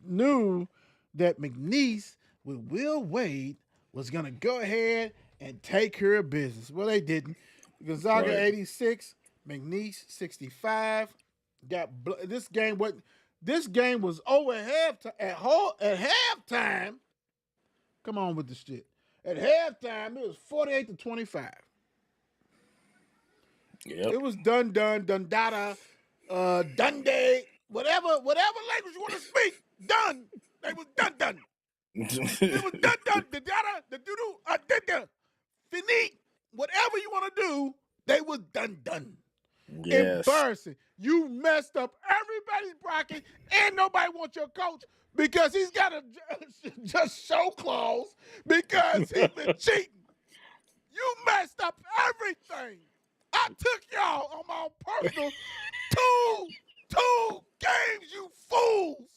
knew that McNeese with Will Wade was going to go ahead and take care of business. Well, they didn't. Gonzaga Right. 86, McNeese 65. This game was over at halftime. Come on with the shit. At halftime, it was 48-25. Yep. It was Dundada, Dundee, whatever language you want to speak. Done. They was done. It was done. The dada, the doo-doo, finite. Whatever you want to do, they was done. Yes. Embarrassing. You messed up every everybody's bracket, and nobody wants your coach because he's got a just show clause because he's been cheating. You messed up everything. I took y'all on my own personal two games, you fools.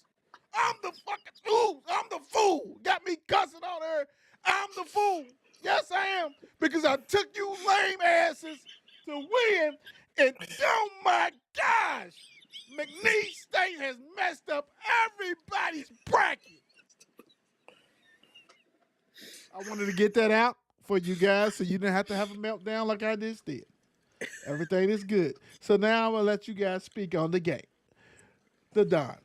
I'm the fucking fool. I'm the fool. Got me cussing on her. I'm the fool. Yes, I am. Because I took you lame asses to win. And oh my gosh, McNeese State has messed up everybody's bracket. I wanted to get that out for you guys so you didn't have to have a meltdown like I just did. Everything is good. So now I'm going to let you guys speak on the game. The Don.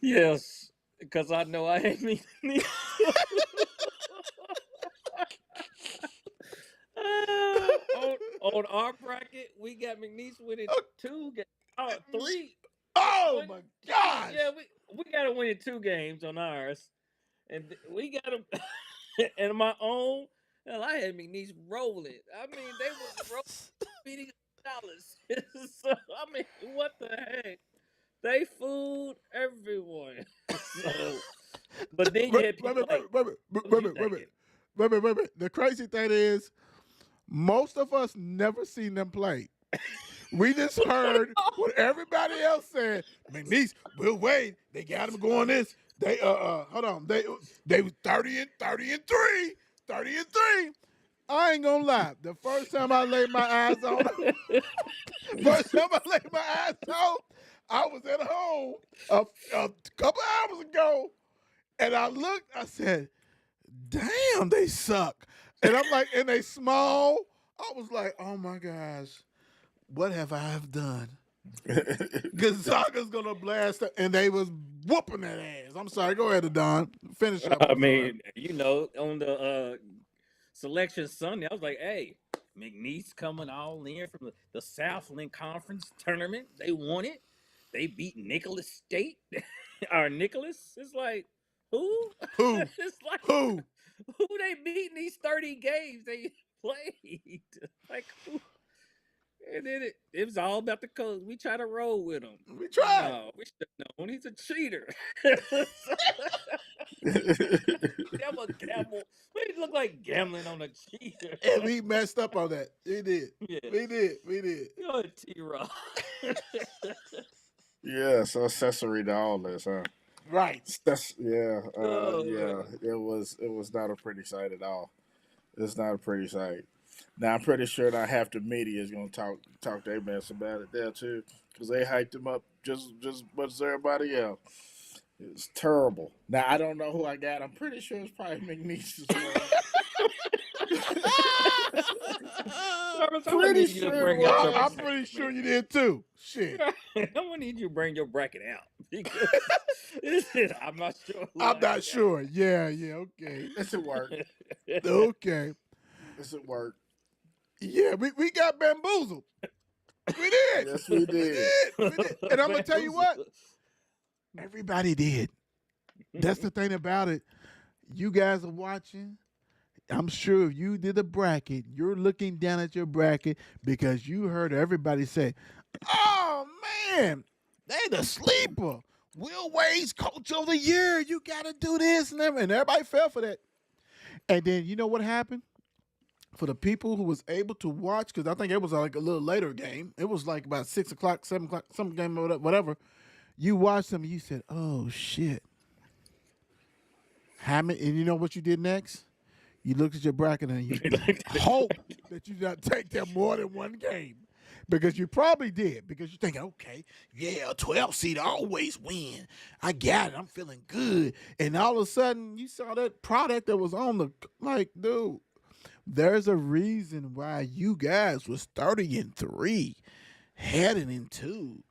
Yes, because I know I hate me. on our bracket, we got McNeese winning 2 games. Oh, 3. Oh One- my gosh. Yeah, we got to win 2 games on ours. And we got them. And my own, hell, I had McNeese rolling. I mean, they were beating $. So, I mean, what the heck? They fooled everyone. So, but then you had people Wait. The crazy thing is, most of us never seen them play. We just heard what everybody else said. McNeese, Will Wade, they got him going this. They hold on. They was 30 and 3. I ain't gonna lie. The first time I laid my eyes on them, I was at home a couple hours ago, and I looked. I said, "Damn, they suck." And I'm like, and they small. I was like, "Oh my gosh, what have I done?" Gonzaga's gonna blast her, and they was whooping that ass. I'm sorry. Go ahead, Don. Finish up. I mean, you know, on the selection Sunday, I was like, hey, McNeese coming all in from the Southland Conference tournament. They won it. They beat Nicholas State. Our Nicholas is like, who? Who? It's like, Who? who they beat in these 30 games they played? Like, who? And then it was all about the coach. We try to roll with him. We tried. No, we should have known he's a cheater. Gamble. We look like gambling on a cheater. And we messed up on that. We did. Yeah. We did. Go ahead, T-Rock. Yeah, so accessory to all this, huh? Right. That's yeah. Oh, Yeah. It was not a pretty sight at all. It's not a pretty sight. Now I'm pretty sure that half the media is gonna talk their mess about it there too, because they hyped him up just as much as everybody else. It's terrible. Now I don't know who I got. I'm pretty sure it's probably McNeese as well. Pretty sure. I'm pretty sure you did too. Shit. I'm gonna need you to bring your bracket out because I'm not sure. I'm not sure. Yeah. Okay. This would work. Okay. This would work. Yeah, we got bamboozled. We did. Yes, we did. We did. And I'm gonna tell you what. Everybody did. That's the thing about it. You guys are watching. I'm sure if you did a bracket, you're looking down at your bracket because you heard everybody say, "Oh man, they the sleeper. Will Wade's coach of the year. You got to do this and everything." And everybody fell for that. And then you know what happened? For the people who was able to watch, because I think it was like a little later game. It was like about 6 o'clock, 7 o'clock, some game or whatever. You watched them and you said, "Oh shit." And you know what you did next? You looked at your bracket and you hope that you not take them more than one game. Because you probably did. Because you're thinking, okay, yeah, a 12 seed always win. I got it. I'm feeling good. And all of a sudden, you saw that product that was on the, like, dude, there's a reason why you guys was 30-3 heading into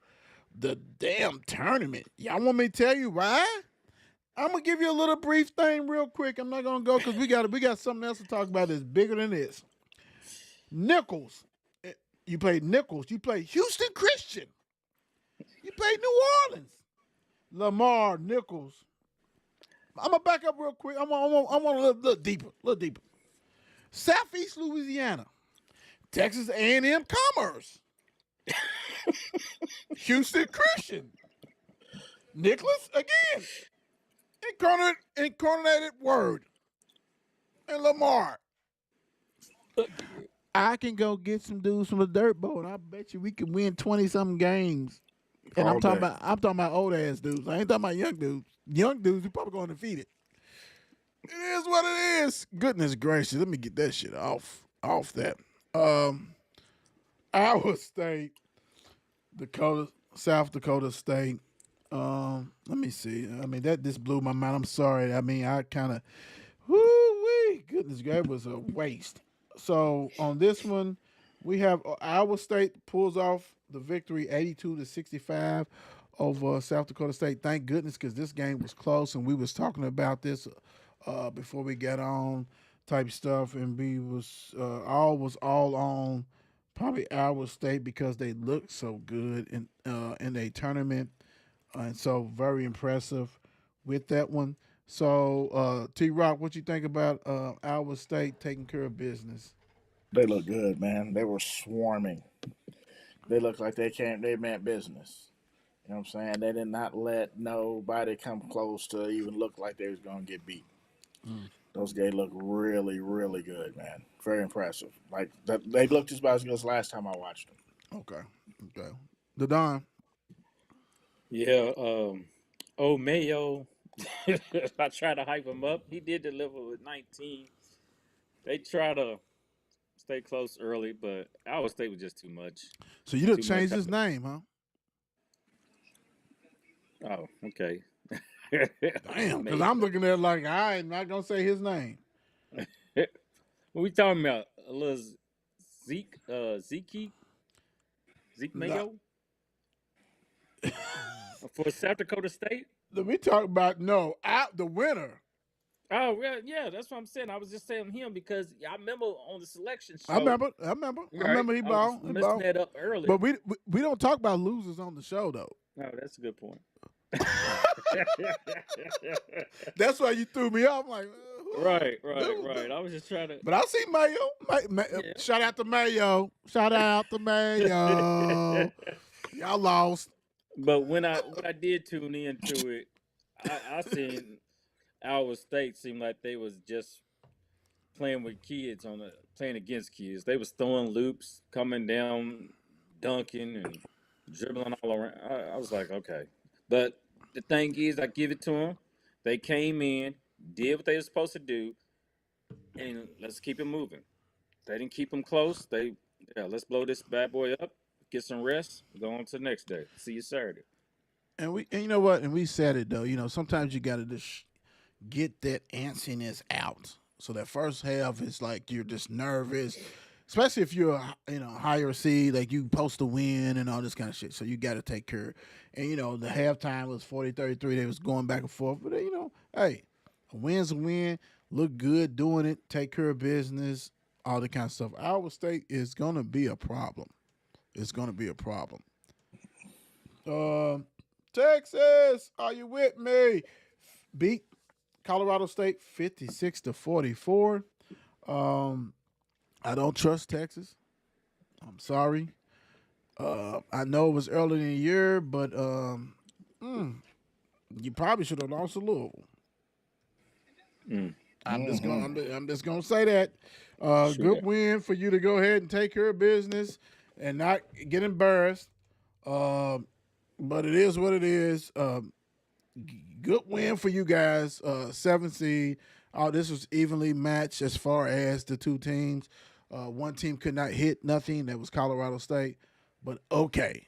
the damn tournament. Y'all want me to tell you why? I'm gonna give you a little brief thing real quick. I'm not gonna go because we got something else to talk about that's bigger than this. Nichols. You played Nichols. You played Houston Christian. You played New Orleans. Lamar Nichols. I'm gonna back up real quick. I want a little deeper. Southeast Louisiana. Texas A&M Commerce. Houston Christian. Nicholas again. Incarnated Word. And Lamar. I can go get some dudes from the Dirt Bowl, and I bet you we can win 20-something games. And All day. I'm talking about old ass dudes. I ain't talking about young dudes. Young dudes, we probably going to defeat it. It is what it is. Goodness gracious, let me get that shit off that. Iowa State, South Dakota State. Let me see. I mean, that just blew my mind. I'm sorry. I mean, I kind of, whoo-wee, goodness gracious, was a waste. So on this one, we have Iowa State pulls off the victory 82-65 over South Dakota State. Thank goodness, because this game was close, and we was talking about this before we got on type stuff, and we was all on probably Iowa State because they looked so good in a tournament, and so very impressive with that one. So T Rock, what you think about Iowa State taking care of business? They look good, man. They were swarming. They looked like they meant business. You know what I'm saying? They did not let nobody come close to even look like they was gonna get beat. Those guys look really, really good, man. Very impressive. Like they looked just about as good as last time I watched them. Okay. The Don. Yeah, old Mayo. I tried to hype him up. He did deliver with 19. They try to stay close early, but Iowa State was just too much. So you done Too much. changed his name, huh? Oh, okay. Damn, because I'm looking at it like I'm not gonna say his name. What we talking about? A little Zeke Mayo for South Dakota State. We talk about the winner. Oh yeah, that's what I'm saying. I was just saying him because I remember on the selection show. I remember he I was balled. messing that up early. But we don't talk about losers on the show though. Oh, that's a good point. That's why you threw me off. I'm like, Right. I was just trying to. But I see Mayo. Yeah. Shout out to Mayo. Y'all lost. But when I did tune into it, I seen Iowa State seemed like they was just playing with kids playing against kids. They was throwing loops, coming down, dunking, and dribbling all around. I was like, okay. But the thing is, I give it to them. They came in, did what they were supposed to do, and let's keep it moving. They didn't keep them close. Let's blow this bad boy up, get some rest, go on to the next day. See you Saturday. And you know what? And we said it though. You know, sometimes you got to just get that antsiness out. So that first half is like you're just nervous, especially if you're higher seed, like you supposed to win and all this kind of shit. So you got to take care. And the halftime was 40-33. They was going back and forth, but hey, a win's a win. Look good doing it. Take care of business. All that kind of stuff. Iowa State is gonna be a problem. It's gonna be a problem. Texas, are you with me? Beat Colorado State 56-44. I don't trust Texas. I'm sorry. I know it was early in the year, but you probably should have lost to Louisville. I'm just gonna say that. Good win for you to go ahead and take care of business and not get embarrassed. But it is what it is. Good win for you guys. 7 seed. This was evenly matched as far as the two teams. One team could not hit nothing. That was Colorado State. But okay.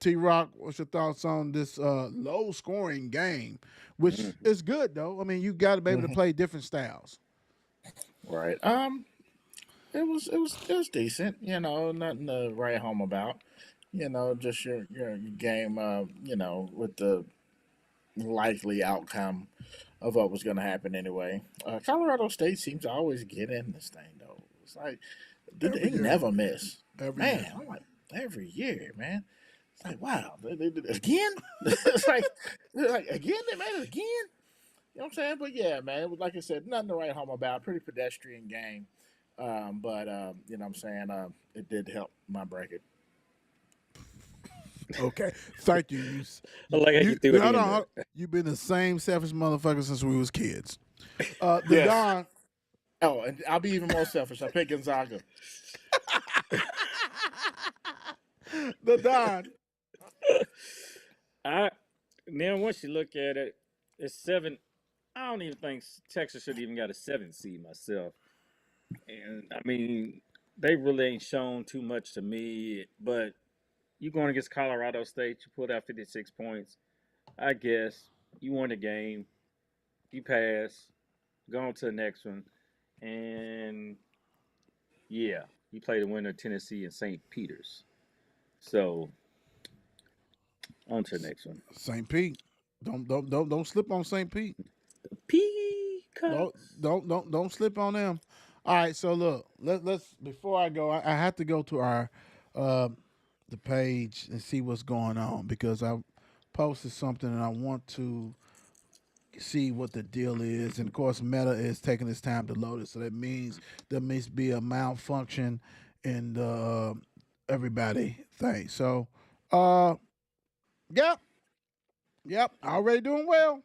T Rock, what's your thoughts on this low scoring game? Which is good though. I mean, you got to be able to play different styles. Right. It was decent. Nothing to write home about. Just your game. With the likely outcome of what was going to happen anyway. Colorado State seems to always get in this thing though. It's like they never miss. I'm like every year, man. It's like wow, they did it again. It's like again they made it again. You know what I'm saying? But yeah, man, it was like I said, nothing to write home about. Pretty pedestrian game. But you know what I'm saying? It did help my bracket. Okay, thank you. I like how you threw it hold in on. there. You've been the same selfish motherfucker since we was kids. The Yes. Don. Oh, and I'll be even more selfish. I pick Gonzaga. The Don. I Now once you look at it, it's 7. I don't even think Texas should even got a 7 seed myself. And I mean, they really ain't shown too much to me. But you going against Colorado State, you put out 56 points. I guess you won the game. You pass. Go on to the next one. And yeah, you play the winner Tennessee and St. Peter's. So on to the next one. St. Pete. Don't slip on St. Pete. Peacocks. Don't slip on them. All right, so look, let's before I go, I have to go to our the page and see what's going on because I posted something and I want to see what the deal is. And of course, Meta is taking its time to load it, so that means there must be a malfunction in the everybody thing. So, yep, already doing well.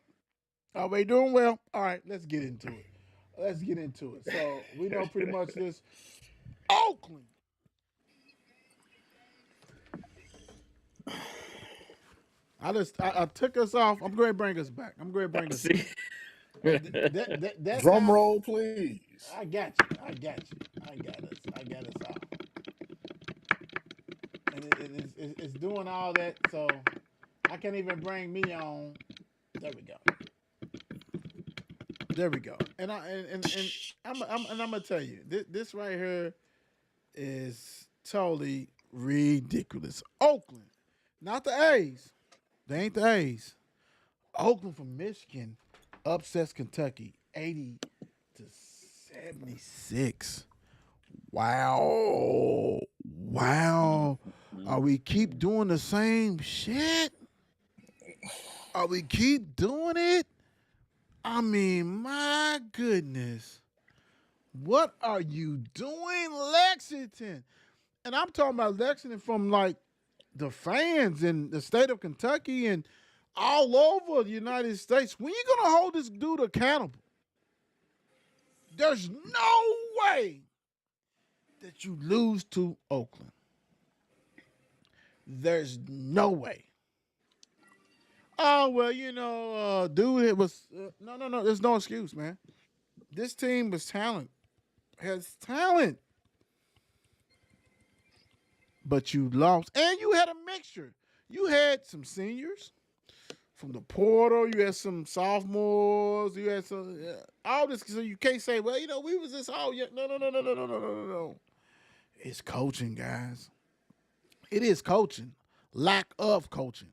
Already doing well. All right, let's get into it. So we know pretty much this. Oakland. I took us off. I'm going to bring us back. See? That's Drum how- roll, please. I got you. I got us off. And it's doing all that, so I can't even bring me on. There we go. And I'm gonna tell you, this right here is totally ridiculous. Oakland, not the A's. They ain't the A's. Oakland from Michigan upsets Kentucky 80-76. Wow. Are we keep doing the same shit? Are we keep doing it? I mean, my goodness. What are you doing, Lexington? And I'm talking about Lexington from like the fans in the state of Kentucky and all over the United States. When you gonna hold this dude accountable? There's no way that you lose to Oakland. There's no way. Oh, well, dude, it was no. There's no excuse, man. This team has talent. But you lost. And you had a mixture. You had some seniors from the portal. You had some sophomores. You had some all this. So you can't say, well, we was this all. No. It's coaching, guys. It is coaching. Lack of coaching.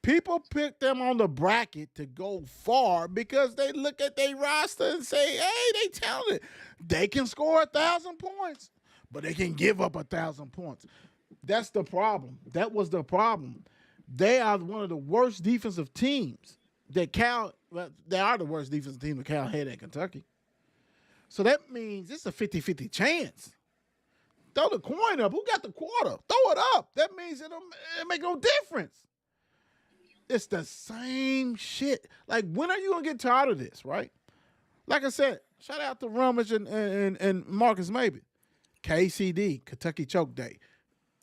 People pick them on the bracket to go far because they look at their roster and say, hey, they talented. They can score 1,000 points, but they can give up 1,000 points. That's the problem. That was the problem. They are one of the worst defensive teams they are the worst defensive team that Cal had at Kentucky. So that means it's a 50-50 chance. Throw the coin up. Who got the quarter? Throw it up. That means it make no difference. It's the same shit. Like, when are you going to get tired of this, right? Like I said, shout out to Rummage and Marcus Maybe. KCD, Kentucky Choke Day.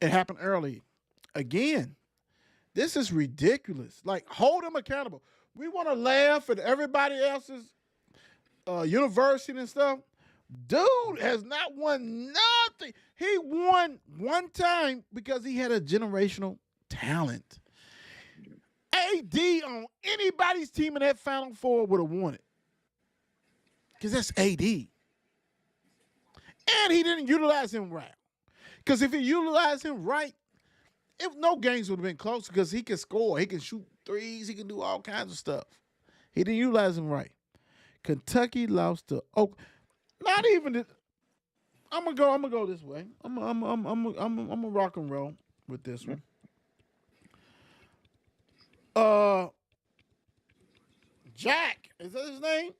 It happened early. Again, this is ridiculous. Like, hold them accountable. We want to laugh at everybody else's university and stuff. Dude has not won nothing. He won one time because he had a generational talent. AD on anybody's team in that Final Four would have won it. Because that's AD. And he didn't utilize him right. Because if he utilized him right, no games would have been close because he can score. He can shoot threes. He can do all kinds of stuff. He didn't utilize him right. Kentucky lost to Oak. Not even. I'm gonna go this way. I'm gonna rock and roll with this one. Jack, is that his name?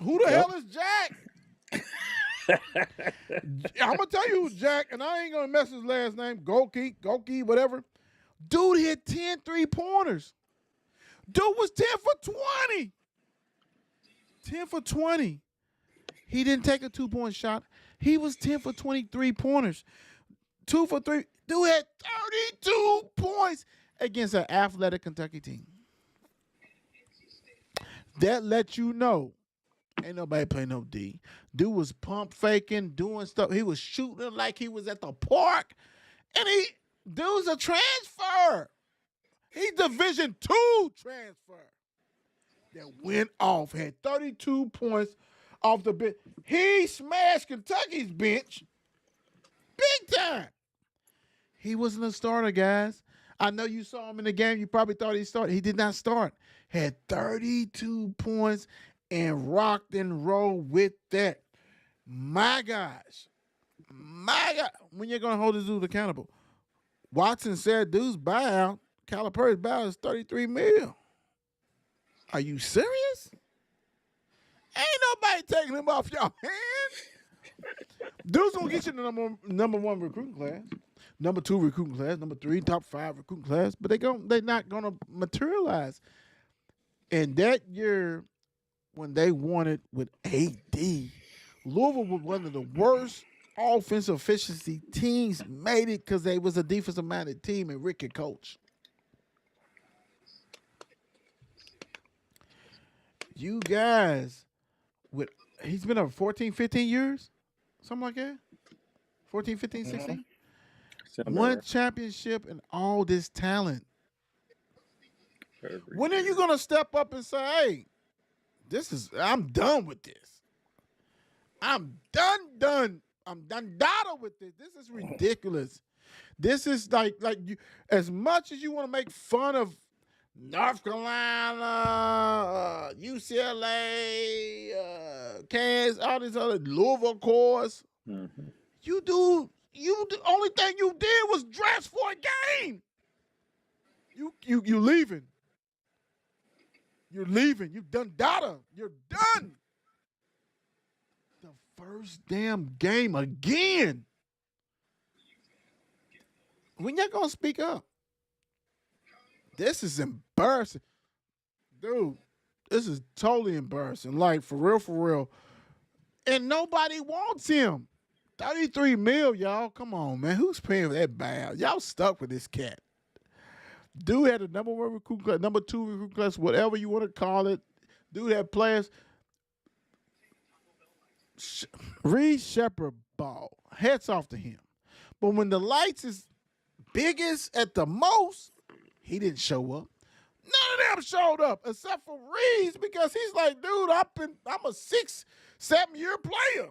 Who the hell is Jack? I'm gonna tell you, Jack, and I ain't gonna mess his last name. Goki, whatever. Dude hit 10 3-pointers. Dude was 10 for 20. 10 for 20. He didn't take a 2-point shot. He was 10 for 23 pointers. 2 for 3. Dude had 32 points against an athletic Kentucky team. That lets you know ain't nobody playing no D. Dude was pump faking, doing stuff. He was shooting like he was at the park. And dude's a transfer. He's Division II transfer. That went off, had 32 points off the bench. He smashed Kentucky's bench big time. He wasn't a starter, guys. I know you saw him in the game. You probably thought he started. He did not start. Had 32 points and rocked and rolled with that. My gosh. My God. When you're going to hold this dude accountable? Watson said dude's buyout, Calipari's buyout is $33 million. Are you serious? Ain't nobody taking him off your hands. Dude's going to get you the number one recruiting class. Number 2 recruiting class, number 3, top 5 recruiting class, but they're not gonna materialize. And that year, when they won it with AD, Louisville was one of the worst offensive efficiency teams. Made it because they was a defensive-minded team and Ricky coach. You guys, he's been up 14, 15 years, something like that. 14, 15, 16. One championship and all this talent. When are you going to step up and say, hey, I'm done with this. I'm done. I'm done with this. This is ridiculous. This is like you, as much as you want to make fun of North Carolina, UCLA, Kansas, all these other Louisville cores, the only thing you did was dress for a game. You leaving. You're leaving. You've done data. You're done. The first damn game again. When y'all gonna speak up? This is embarrassing. Dude, this is totally embarrassing. Like, for real. And nobody wants him. 33 mil, y'all. Come on, man. Who's paying for that buyout? Y'all stuck with this cat. Dude had a number 1 recruit class, number 2 recruit class, whatever you want to call it. Dude had players. Reed Sheppard ball. Hats off to him. But when the lights is biggest at the most, he didn't show up. None of them showed up except for Reeves because he's like, dude, I'm a 6-7 year player.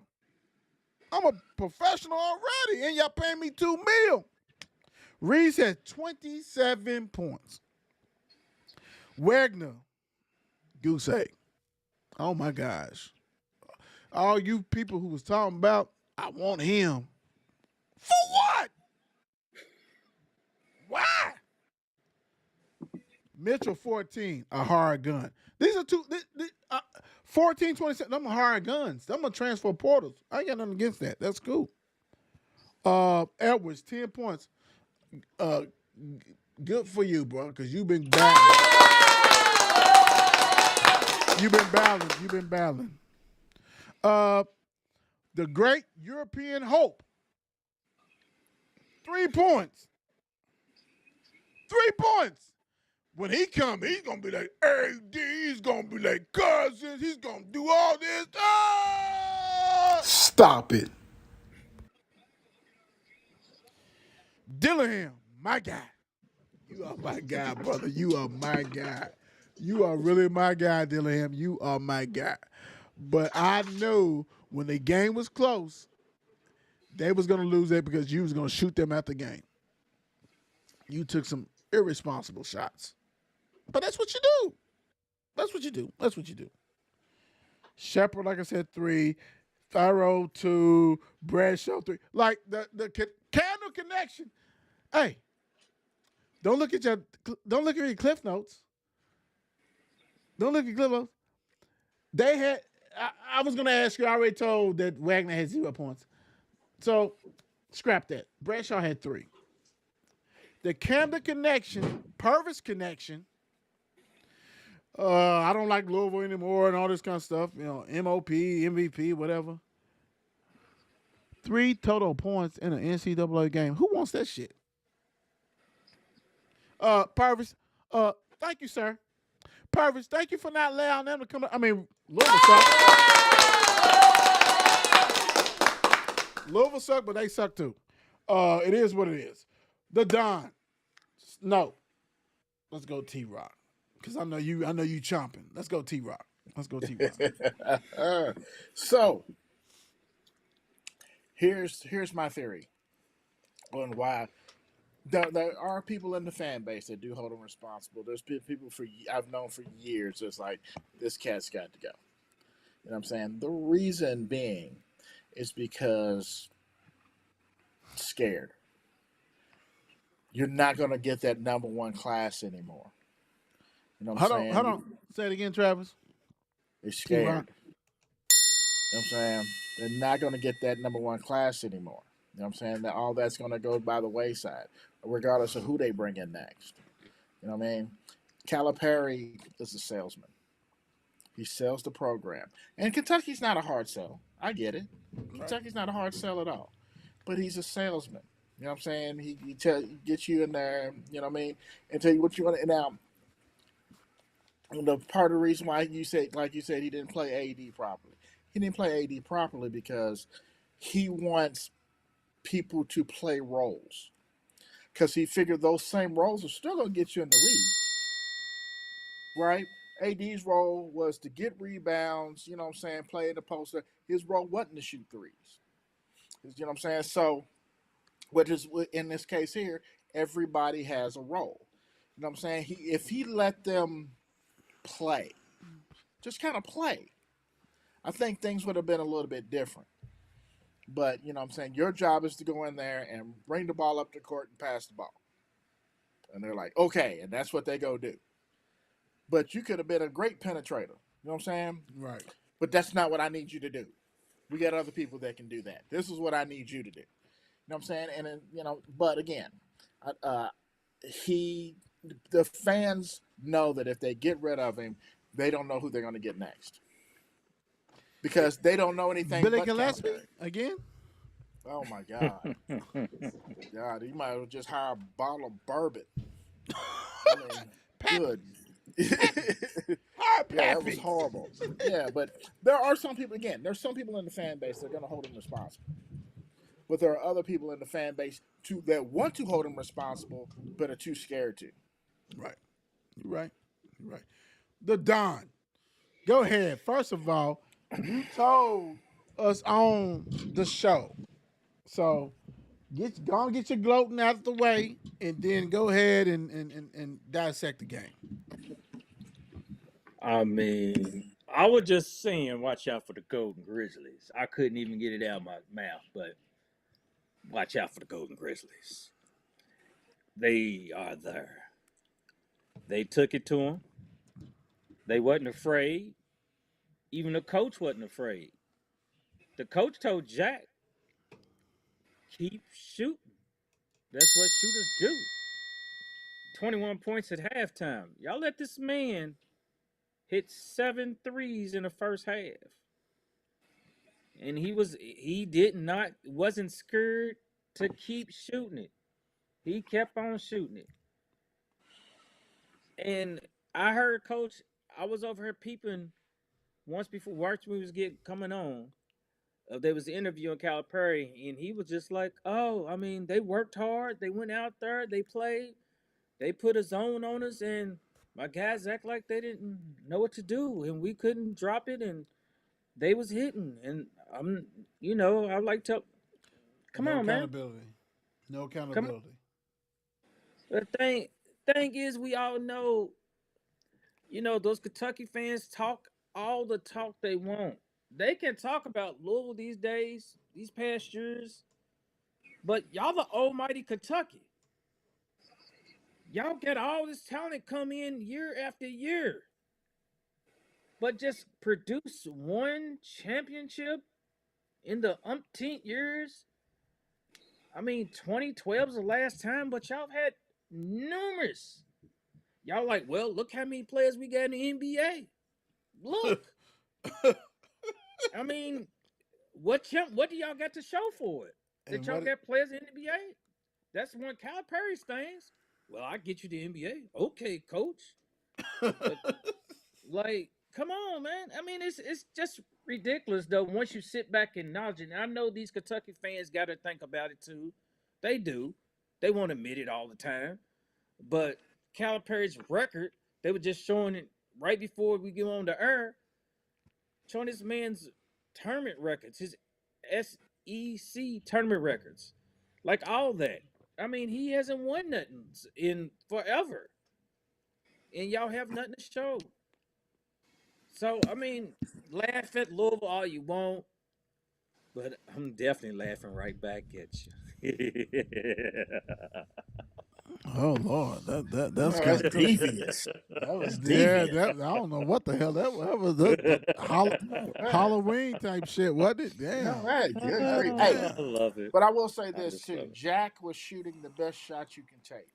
I'm a professional already, and y'all paying me $2 million. Reeves had 27 points. Wagner, goose egg. Oh my gosh. All you people who was talking about, I want him. For what? Why? Mitchell 14, a hard gun. These are 14, 27, them are hard guns. Them are transfer portals. I ain't got nothing against that. That's cool. Edwards, 10 points. Good for you, bro, because you've been battling. You've been battling. The great European hope. 3 points. 3 points. When he come, he's going to be like AD, he's going to be like Cousins, he's going to do all this. Stop it. Dillingham, my guy. You are my guy, brother. You are my guy. You are really my guy, Dillingham. You are my guy. But I knew when the game was close, they was going to lose it because you was going to shoot them at the game. You took some irresponsible shots. But that's what you do. That's what you do. Sheppard, like I said, 3. Thyro, 2. Bradshaw, 3. Like the candle connection. Hey, don't look at your cliff notes. Don't look at cliff notes. They had I was gonna ask you. I already told that Wagner had 0 points, so scrap that. Bradshaw had 3. The Camden connection, Purvis connection. I don't like Louisville anymore and all this kind of stuff. You know, MOP, MVP, whatever. 3 total points in an NCAA game. Who wants that shit? Purvis. Thank you, sir. Purvis, thank you for not allowing them to come. I mean, Louisville suck. Louisville suck, but they suck too. It is what it is. The Don. No. Let's go T-Rock. Because I know you chomping. Let's go T-Rock. So here's my theory on why there are people in the fan base that do hold him responsible. There's been people I've known for years that's like, this cat's got to go. You know what I'm saying? The reason being is because scared. You're not going to get that number 1 class anymore. You know what I'm saying? Hold on. Say it again, Travis. They're scared. You know what I'm saying? They're not going to get that number 1 class anymore. You know what I'm saying? That all that's going to go by the wayside, regardless of who they bring in next. You know what I mean? Calipari is a salesman. He sells the program. And Kentucky's not a hard sell. I get it. Kentucky's not a hard sell at all. But he's a salesman. You know what I'm saying? He gets you in there, you know what I mean, and tell you what you want to. Now, the part of the reason why you said, like you said, he didn't play AD properly. He didn't play AD properly because he wants people to play roles. Because he figured those same roles are still going to get you in the league. Right? AD's role was to get rebounds, you know what I'm saying, play in the poster. His role wasn't to shoot threes. You know what I'm saying? So, which is in this case here, everybody has a role. You know what I'm saying? If he let them play, just kind of play, I think things would have been a little bit different. But, you know what I'm saying, your job is to go in there and bring the ball up the court and pass the ball. And they're like, okay, and that's what they go do. But you could have been a great penetrator. You know what I'm saying? Right. But that's not what I need you to do. We got other people that can do that. This is what I need you to do. You know what I'm saying? And then, you know, but again, the fans know that if they get rid of him, they don't know who they're going to get next. Because they don't know anything Billy but Gillespie Calipari. again? Oh, my God. God, you might as well just hire a bottle of bourbon. I mean, good. Yeah, that was horrible. Yeah, but there are some people, again, there's some people in the fan base that are going to hold him responsible. But there are other people in the fan base that want to hold him responsible, but are too scared to. Right. You're right. The Don. Go ahead. First of all, you told us on the show. So go and get your gloating out of the way and then go ahead and dissect the game. I mean, I was just saying, watch out for the Golden Grizzlies. I couldn't even get it out of my mouth, but watch out for the Golden Grizzlies. They are there. They took it to them. They wasn't afraid. Even the coach wasn't afraid. The coach told Jack, keep shooting. That's what shooters do. 21 points at halftime. Y'all let this man hit 7 threes in the first half. And he wasn't scared to keep shooting it. He kept on shooting it. And I heard Coach, I was over here peeping once before we was coming on. There was an interview on Calipari, and he was just like, oh, I mean, they worked hard. They went out there. They played. They put a zone on us, and my guys act like they didn't know what to do, and we couldn't drop it, and they was hitting. And I like to come on, man. No accountability. The thing is, we all know, those Kentucky fans talk all the talk they want. They can talk about Louisville these days, these past years, but y'all the almighty Kentucky. Y'all get all this talent come in year after year. but just produce one championship in the umpteenth years. I mean, 2012 is the last time, but y'all have had numerous. Y'all like, well, look how many players we got in the NBA. Look, I mean, what do y'all got to show for it? That And y'all what got players in the NBA? That's one of Calipari's things. Well, I get you the NBA. Okay, coach. But like, come on, man. I mean, it's just ridiculous though. Once you sit back and acknowledge it, and I know these Kentucky fans got to think about it too. They do. They won't admit it all the time. But Calipari's record, they were just showing it right before we get on the air, showing this man's tournament records, his SEC tournament records, like all that. I mean, he hasn't won nothing in forever, and y'all have nothing to show. So I mean, laugh at Louisville all you want, but I'm definitely laughing right back at you. Oh Lord, that's Oh, kind that's of devious. That was yeah. devious. I don't know what the hell that was. Halloween type shit, wasn't it? No, Damn. right. Good grief. I Hey, love it. but I will say I this just too. love it. Jack was shooting the best shot you can take.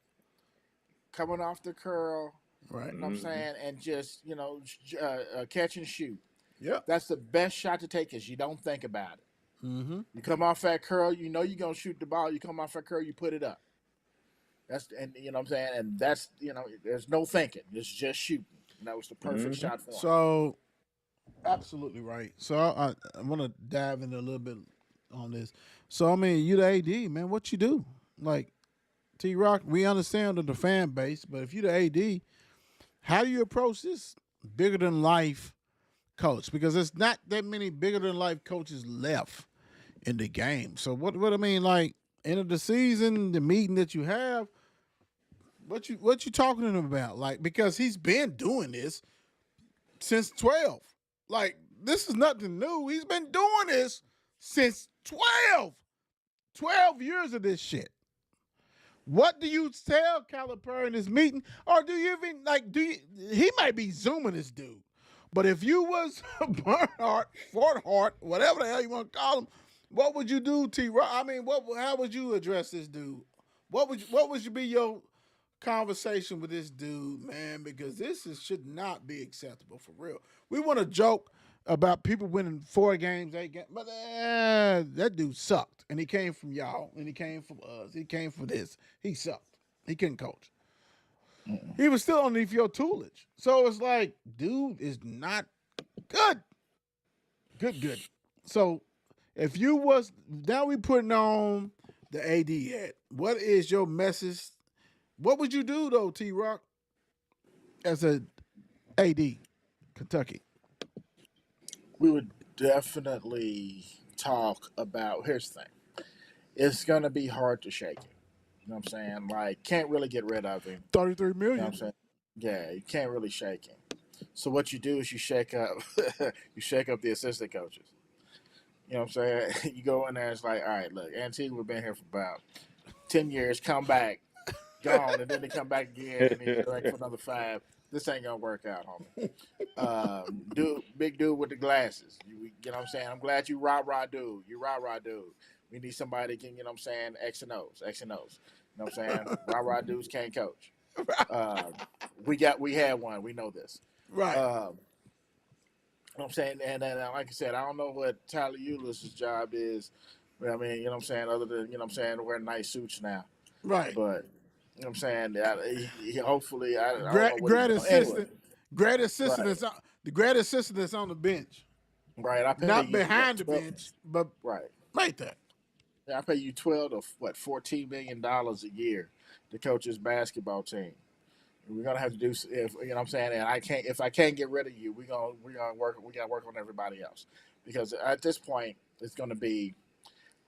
Coming off the curl, Right. you know what I'm saying, and just, catch and shoot. Yep. That's the best shot to take because you don't think about it. Mm-hmm. You come off that curl, you know you're going to shoot the ball. You come off that curl, you put it up. And you know what I'm saying? And that's, there's no thinking. It's just shooting. And that was the perfect shot for him. So, absolutely right. So I want to dive into a little bit on this. So I mean, you the AD, man. What you do? Like T Rock, we understand the fan base, but if you the AD, how do you approach this bigger than life coach? Because there's not that many bigger than life coaches left in the game. So what I mean, like end of the season, the meeting that you have, what you talking to him about? Like, because he's been doing this since 12. Like, this is nothing new. He's been doing this since 12. 12 years of this shit. What do you tell Calipari in this meeting? Or do you even, he might be Zooming this dude. But if you was Bernhardt, Forthart, whatever the hell you want to call him, what would you do, T-Rock? I mean, how would you address this dude? What would be your conversation with this dude, man? Because should not be acceptable for real. We want to joke about people winning 4 games, 8 games, but that dude sucked, and he came from y'all, and he came from us, he came from this. He sucked. He couldn't coach. He was still underneath your tutelage, so it's like, dude is not good. Good. So if you was now, we putting on the AD hat. What is your message? What would you do though, T Rock, as a AD, Kentucky? We would definitely talk about, here's the thing. It's going to be hard to shake him. You know what I'm saying? Like, can't really get rid of him. 33 You know million. what I'm saying? Yeah, you can't really shake him. So what you do is you shake up the assistant coaches. You know what I'm saying? You go in there, it's like, all right, look, Antigua been here for about 10 years, come back, gone, and then they come back again, and then go back for another 5. This ain't gonna work out, homie. Big dude with the glasses. You know what I'm saying? I'm glad you rah-rah dude. You rah-rah dude. We need somebody that can, you know what I'm saying, X and O's. You know what I'm saying? Rah-rah dudes can't coach. We had one. We know this. Right. You know what I'm saying? And like I said, I don't know what Tyler Eulis' job is. I mean, you know what I'm saying, other than, you know what I'm saying, wearing nice suits now. Right. But, you know what I'm saying, he hopefully, I don't know what Grad he's doing. assistant. Anyway, Grad assistant Right. is on the grad assistant that's on the bench. right. I pay Not you, behind the 12 bench, but Right. right there. Yeah, I pay you $12 to $14 million a year to coach this basketball team. And we're gonna have to do, if you know what I'm saying, and if I can't get rid of you, we gotta work on everybody else, because at this point it's gonna be,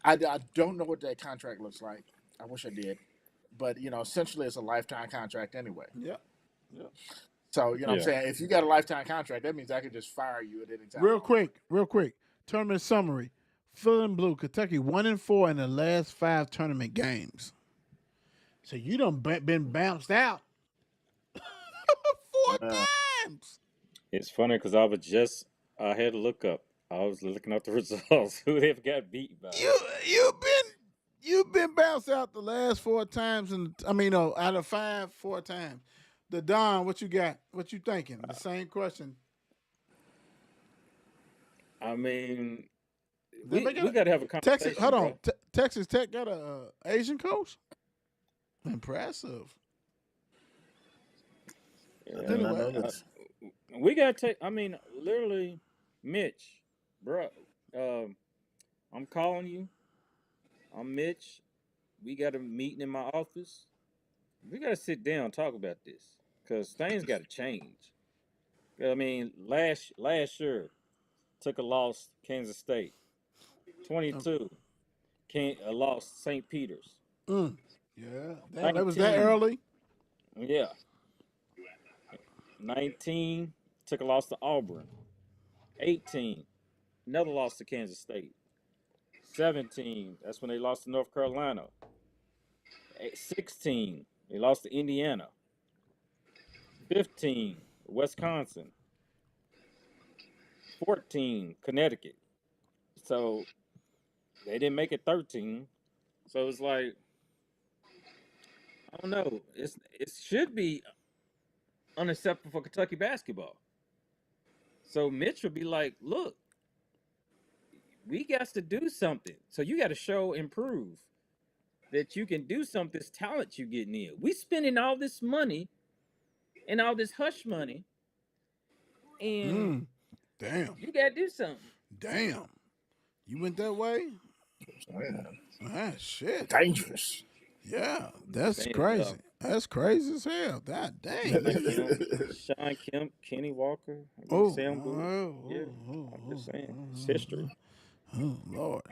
I don't know what that contract looks like. I wish I did, but essentially it's a lifetime contract anyway. Yeah. So you know what I'm Yeah. saying, if you got a lifetime contract, that means I could just fire you at any time. Real quick. Tournament summary. Phil and Blue, Kentucky 1-4 in the last 5 tournament games. So you done been bounced out 4 Uh, times. It's funny because I had to look up. I was looking up the results. Who they've got beat by. You've been bounced out the last 4 times, and I mean, no, out of 5, 4 times. The Don, what you got? What you thinking? The same question. I mean, They we got got to have a Texas. conversation, Hold bro. on, Texas Tech got a Asian coach. Impressive. I Yeah, did not Anyway, know this. we got to take. I mean, literally, Mitch, bro. I'm calling you. I'm Mitch. We got a meeting in my office. We got to sit down and talk about this because things got to change. I mean, last year took a loss Kansas State. 22 lost St. Peter's. yeah, damn, that was that 19, early. yeah. 19 took a loss to Auburn. 18 another loss to Kansas State. 17 that's when they lost to North Carolina. 16 they lost to Indiana. 15 Wisconsin. 14 Connecticut. So they didn't make it 13. So it's like I don't know. It should be unacceptable for Kentucky basketball. So Mitch would be like, look, we got to do something. So you got to show and prove that you can do something. This talent you getting in. We spending all this money and all this hush money, and Damn, you got to do something. damn. You went that way? Yeah. Ah, shit. Dangerous. Yeah, that's Damn, crazy. That's crazy as hell. God damn. Sean Kemp, Kenny Walker, Oh, Sam Bowie. Yeah, I'm just saying, it's history. Oh Lord.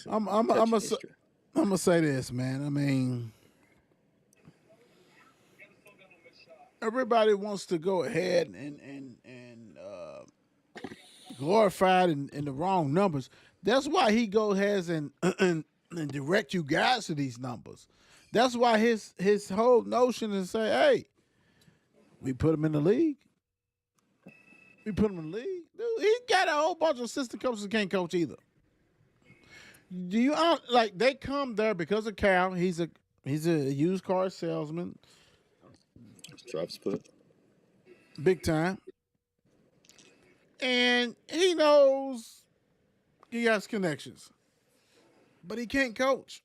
I'm Touch gonna history. I'm gonna say this, man. I mean, everybody wants to go ahead and glorify it in the wrong numbers. That's why he goes ahead and direct you guys to these numbers. That's why his whole notion is say, hey, we put him in the league. We put him in the league. Dude, he got a whole bunch of assistant coaches that can't coach either. Do you like they come there because of Cal? He's a used car salesman, Travis put. big time, and he knows he has connections, but he can't coach.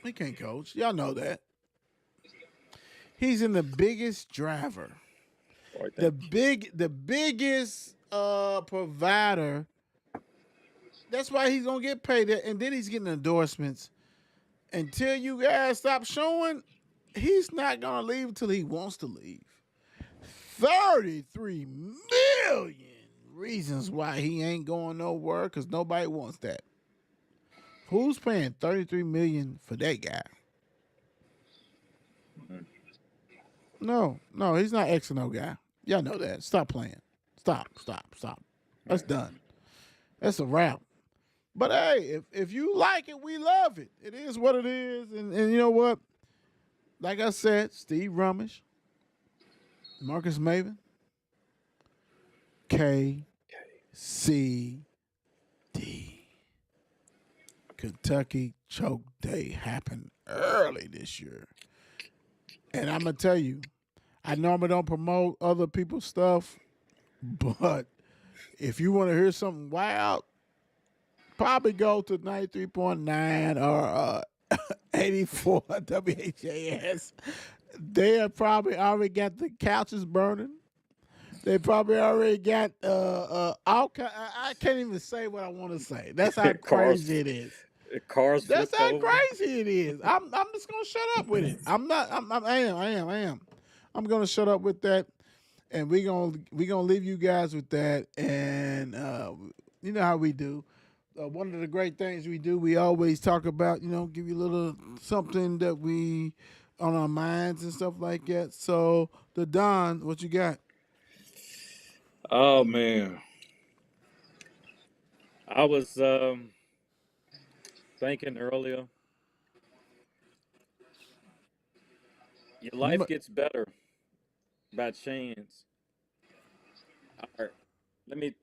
He can't coach. Y'all know that. He's in the biggest driver, Right the there. biggest provider. That's why he's gonna get paid, and then he's getting endorsements. Until you guys stop showing, he's not gonna leave until he wants to leave. 33 million reasons why he ain't going nowhere because nobody wants that. Who's paying 33 million for that guy? No, he's not X and O guy. Y'all know that. Stop playing. Stop. That's done. That's a wrap. But hey, if you like it, we love it. It is what it is. And you know what? Like I said, Steve Rummage, Marcus Maven, KCD. Kentucky Choke Day happened early this year. And I'm going to tell you, I normally don't promote other people's stuff, but if you want to hear something wild, probably go to 93.9 or 84 WHAS. They have probably already got the couches burning. They probably already got I can't even say what I want to say. That's how crazy it is. Cars That's flipped how over. crazy it is. I'm just gonna shut up with it. I am. I'm gonna shut up with that, and we gonna leave you guys with that. And you know how we do. One of the great things we do, we always talk about, give you a little something that we on our minds and stuff like that. So, the Don, what you got? Oh man, I was thinking earlier. Your life gets better by chance let me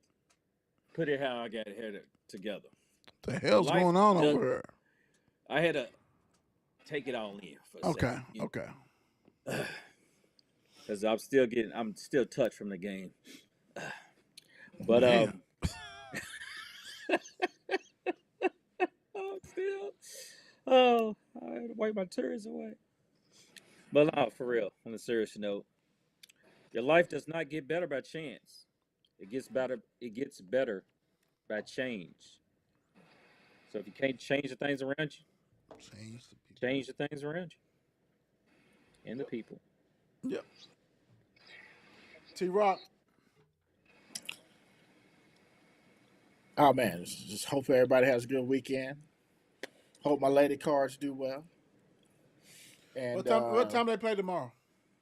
put it how I got it together. The hell's Life going on does- over here? I had to take it all in for a Okay, second. okay. Because I'm still touched from the game. But Man. I had to wipe my tears away. But no, for real, on a serious note, your life does not get better by chance. It gets better. It gets better by change. So if you can't change the things around you, change the things around you and the people. Yep. T-Rock. Oh man, just hope everybody has a good weekend. Hope my lady cards do well. And What time they play tomorrow?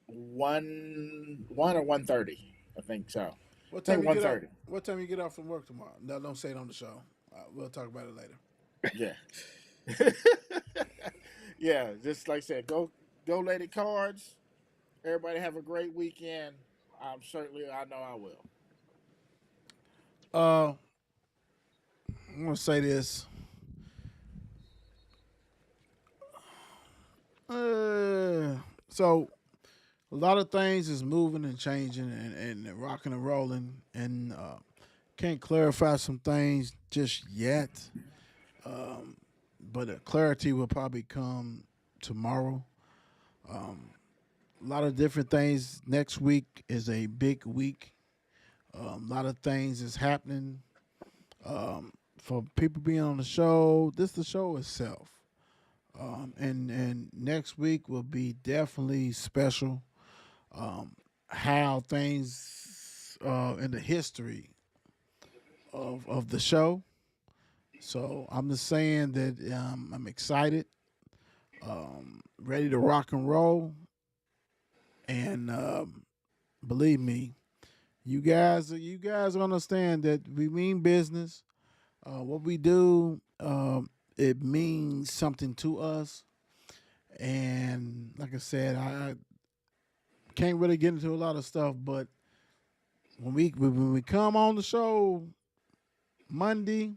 1 or 1:30, I think so. What I time think you get off? 1:30. What time you get off from work tomorrow? No, don't say it on the show. We'll talk about it later. Yeah. Yeah, just like I said, go lady cards. Everybody have a great weekend. I know I will. I'm gonna say this. So a lot of things is moving and changing and rocking and rolling, and can't clarify some things just yet. But clarity will probably come tomorrow. A lot of different things. Next week is a big week. A lot of things is happening. For people being on the show, this is the show itself. And next week will be definitely special. How things in the history of the show. So I'm just saying that I'm excited, ready to rock and roll, and believe me, you guys understand that we mean business. What we do, it means something to us, and like I said, I can't really get into a lot of stuff, but when we come on the show Monday.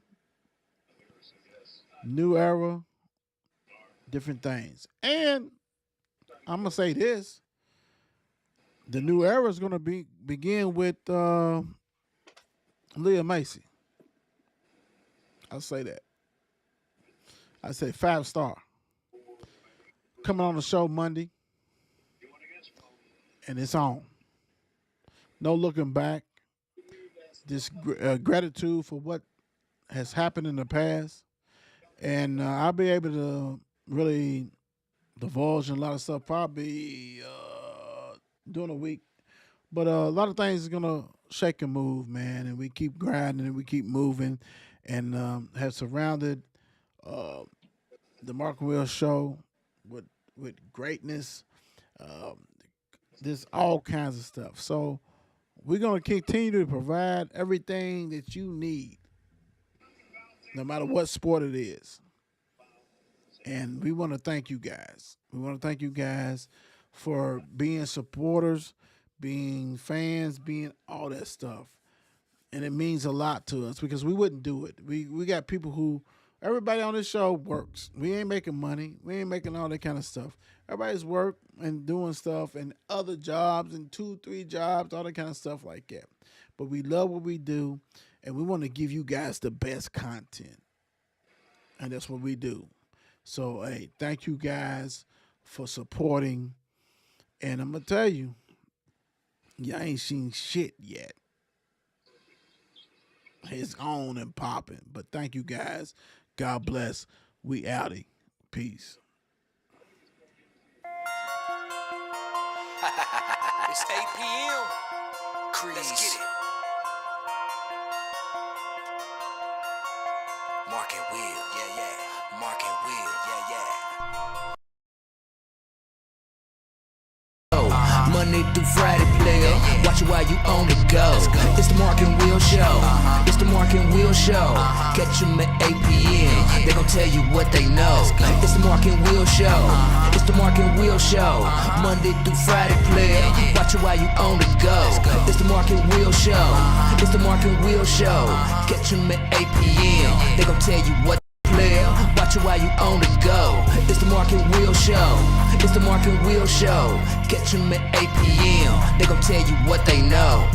New era, different things. And I'm going to say this. The new era is going to begin with Leah Macy. I'll say that. I say 5-star. Coming on the show Monday. And it's on. No looking back. Just gratitude for what has happened in the past. And I'll be able to really divulge a lot of stuff probably during the week. But a lot of things is going to shake and move, man. And we keep grinding and we keep moving and have surrounded the Mark Will Show with greatness. There's all kinds of stuff. So we're going to continue to provide everything that you need. No matter what sport it is. And we want to thank you guys. We want to thank you guys for being supporters, being fans, being all that stuff. And it means a lot to us because we wouldn't do it. We got people who, everybody on this show works. We ain't making money. We ain't making all that kind of stuff. Everybody's work and doing stuff and other jobs and 2-3 jobs, all that kind of stuff like that. But we love what we do. And we want to give you guys the best content. And that's what we do. So, hey, thank you guys for supporting. And I'm going to tell you, y'all ain't seen shit yet. It's on and popping. But thank you guys. God bless. We outie. Peace. It's 8 p.m. Crease. Let's get it. Mark and Will, yeah. Mark and Will, yeah. Monday through Friday, player. Watch it while you on the go. It's the Mark and Will Show. It's the Mark and Will Show. Catch them at 8 p.m. They gon' tell you what they know. It's the Mark and Will Show. It's the Mark and Will Show. Monday through Friday, player. Watch it while you on the go. It's the Mark and Will Show. It's the Mark and Will Show. Catch them at 8 p.m. They gon' tell you what player. Watch it while you on the go. It's the Mark and Will Show. It's the Mark and Will Show. Catch them at 8 p.m. They gon' tell you what they know.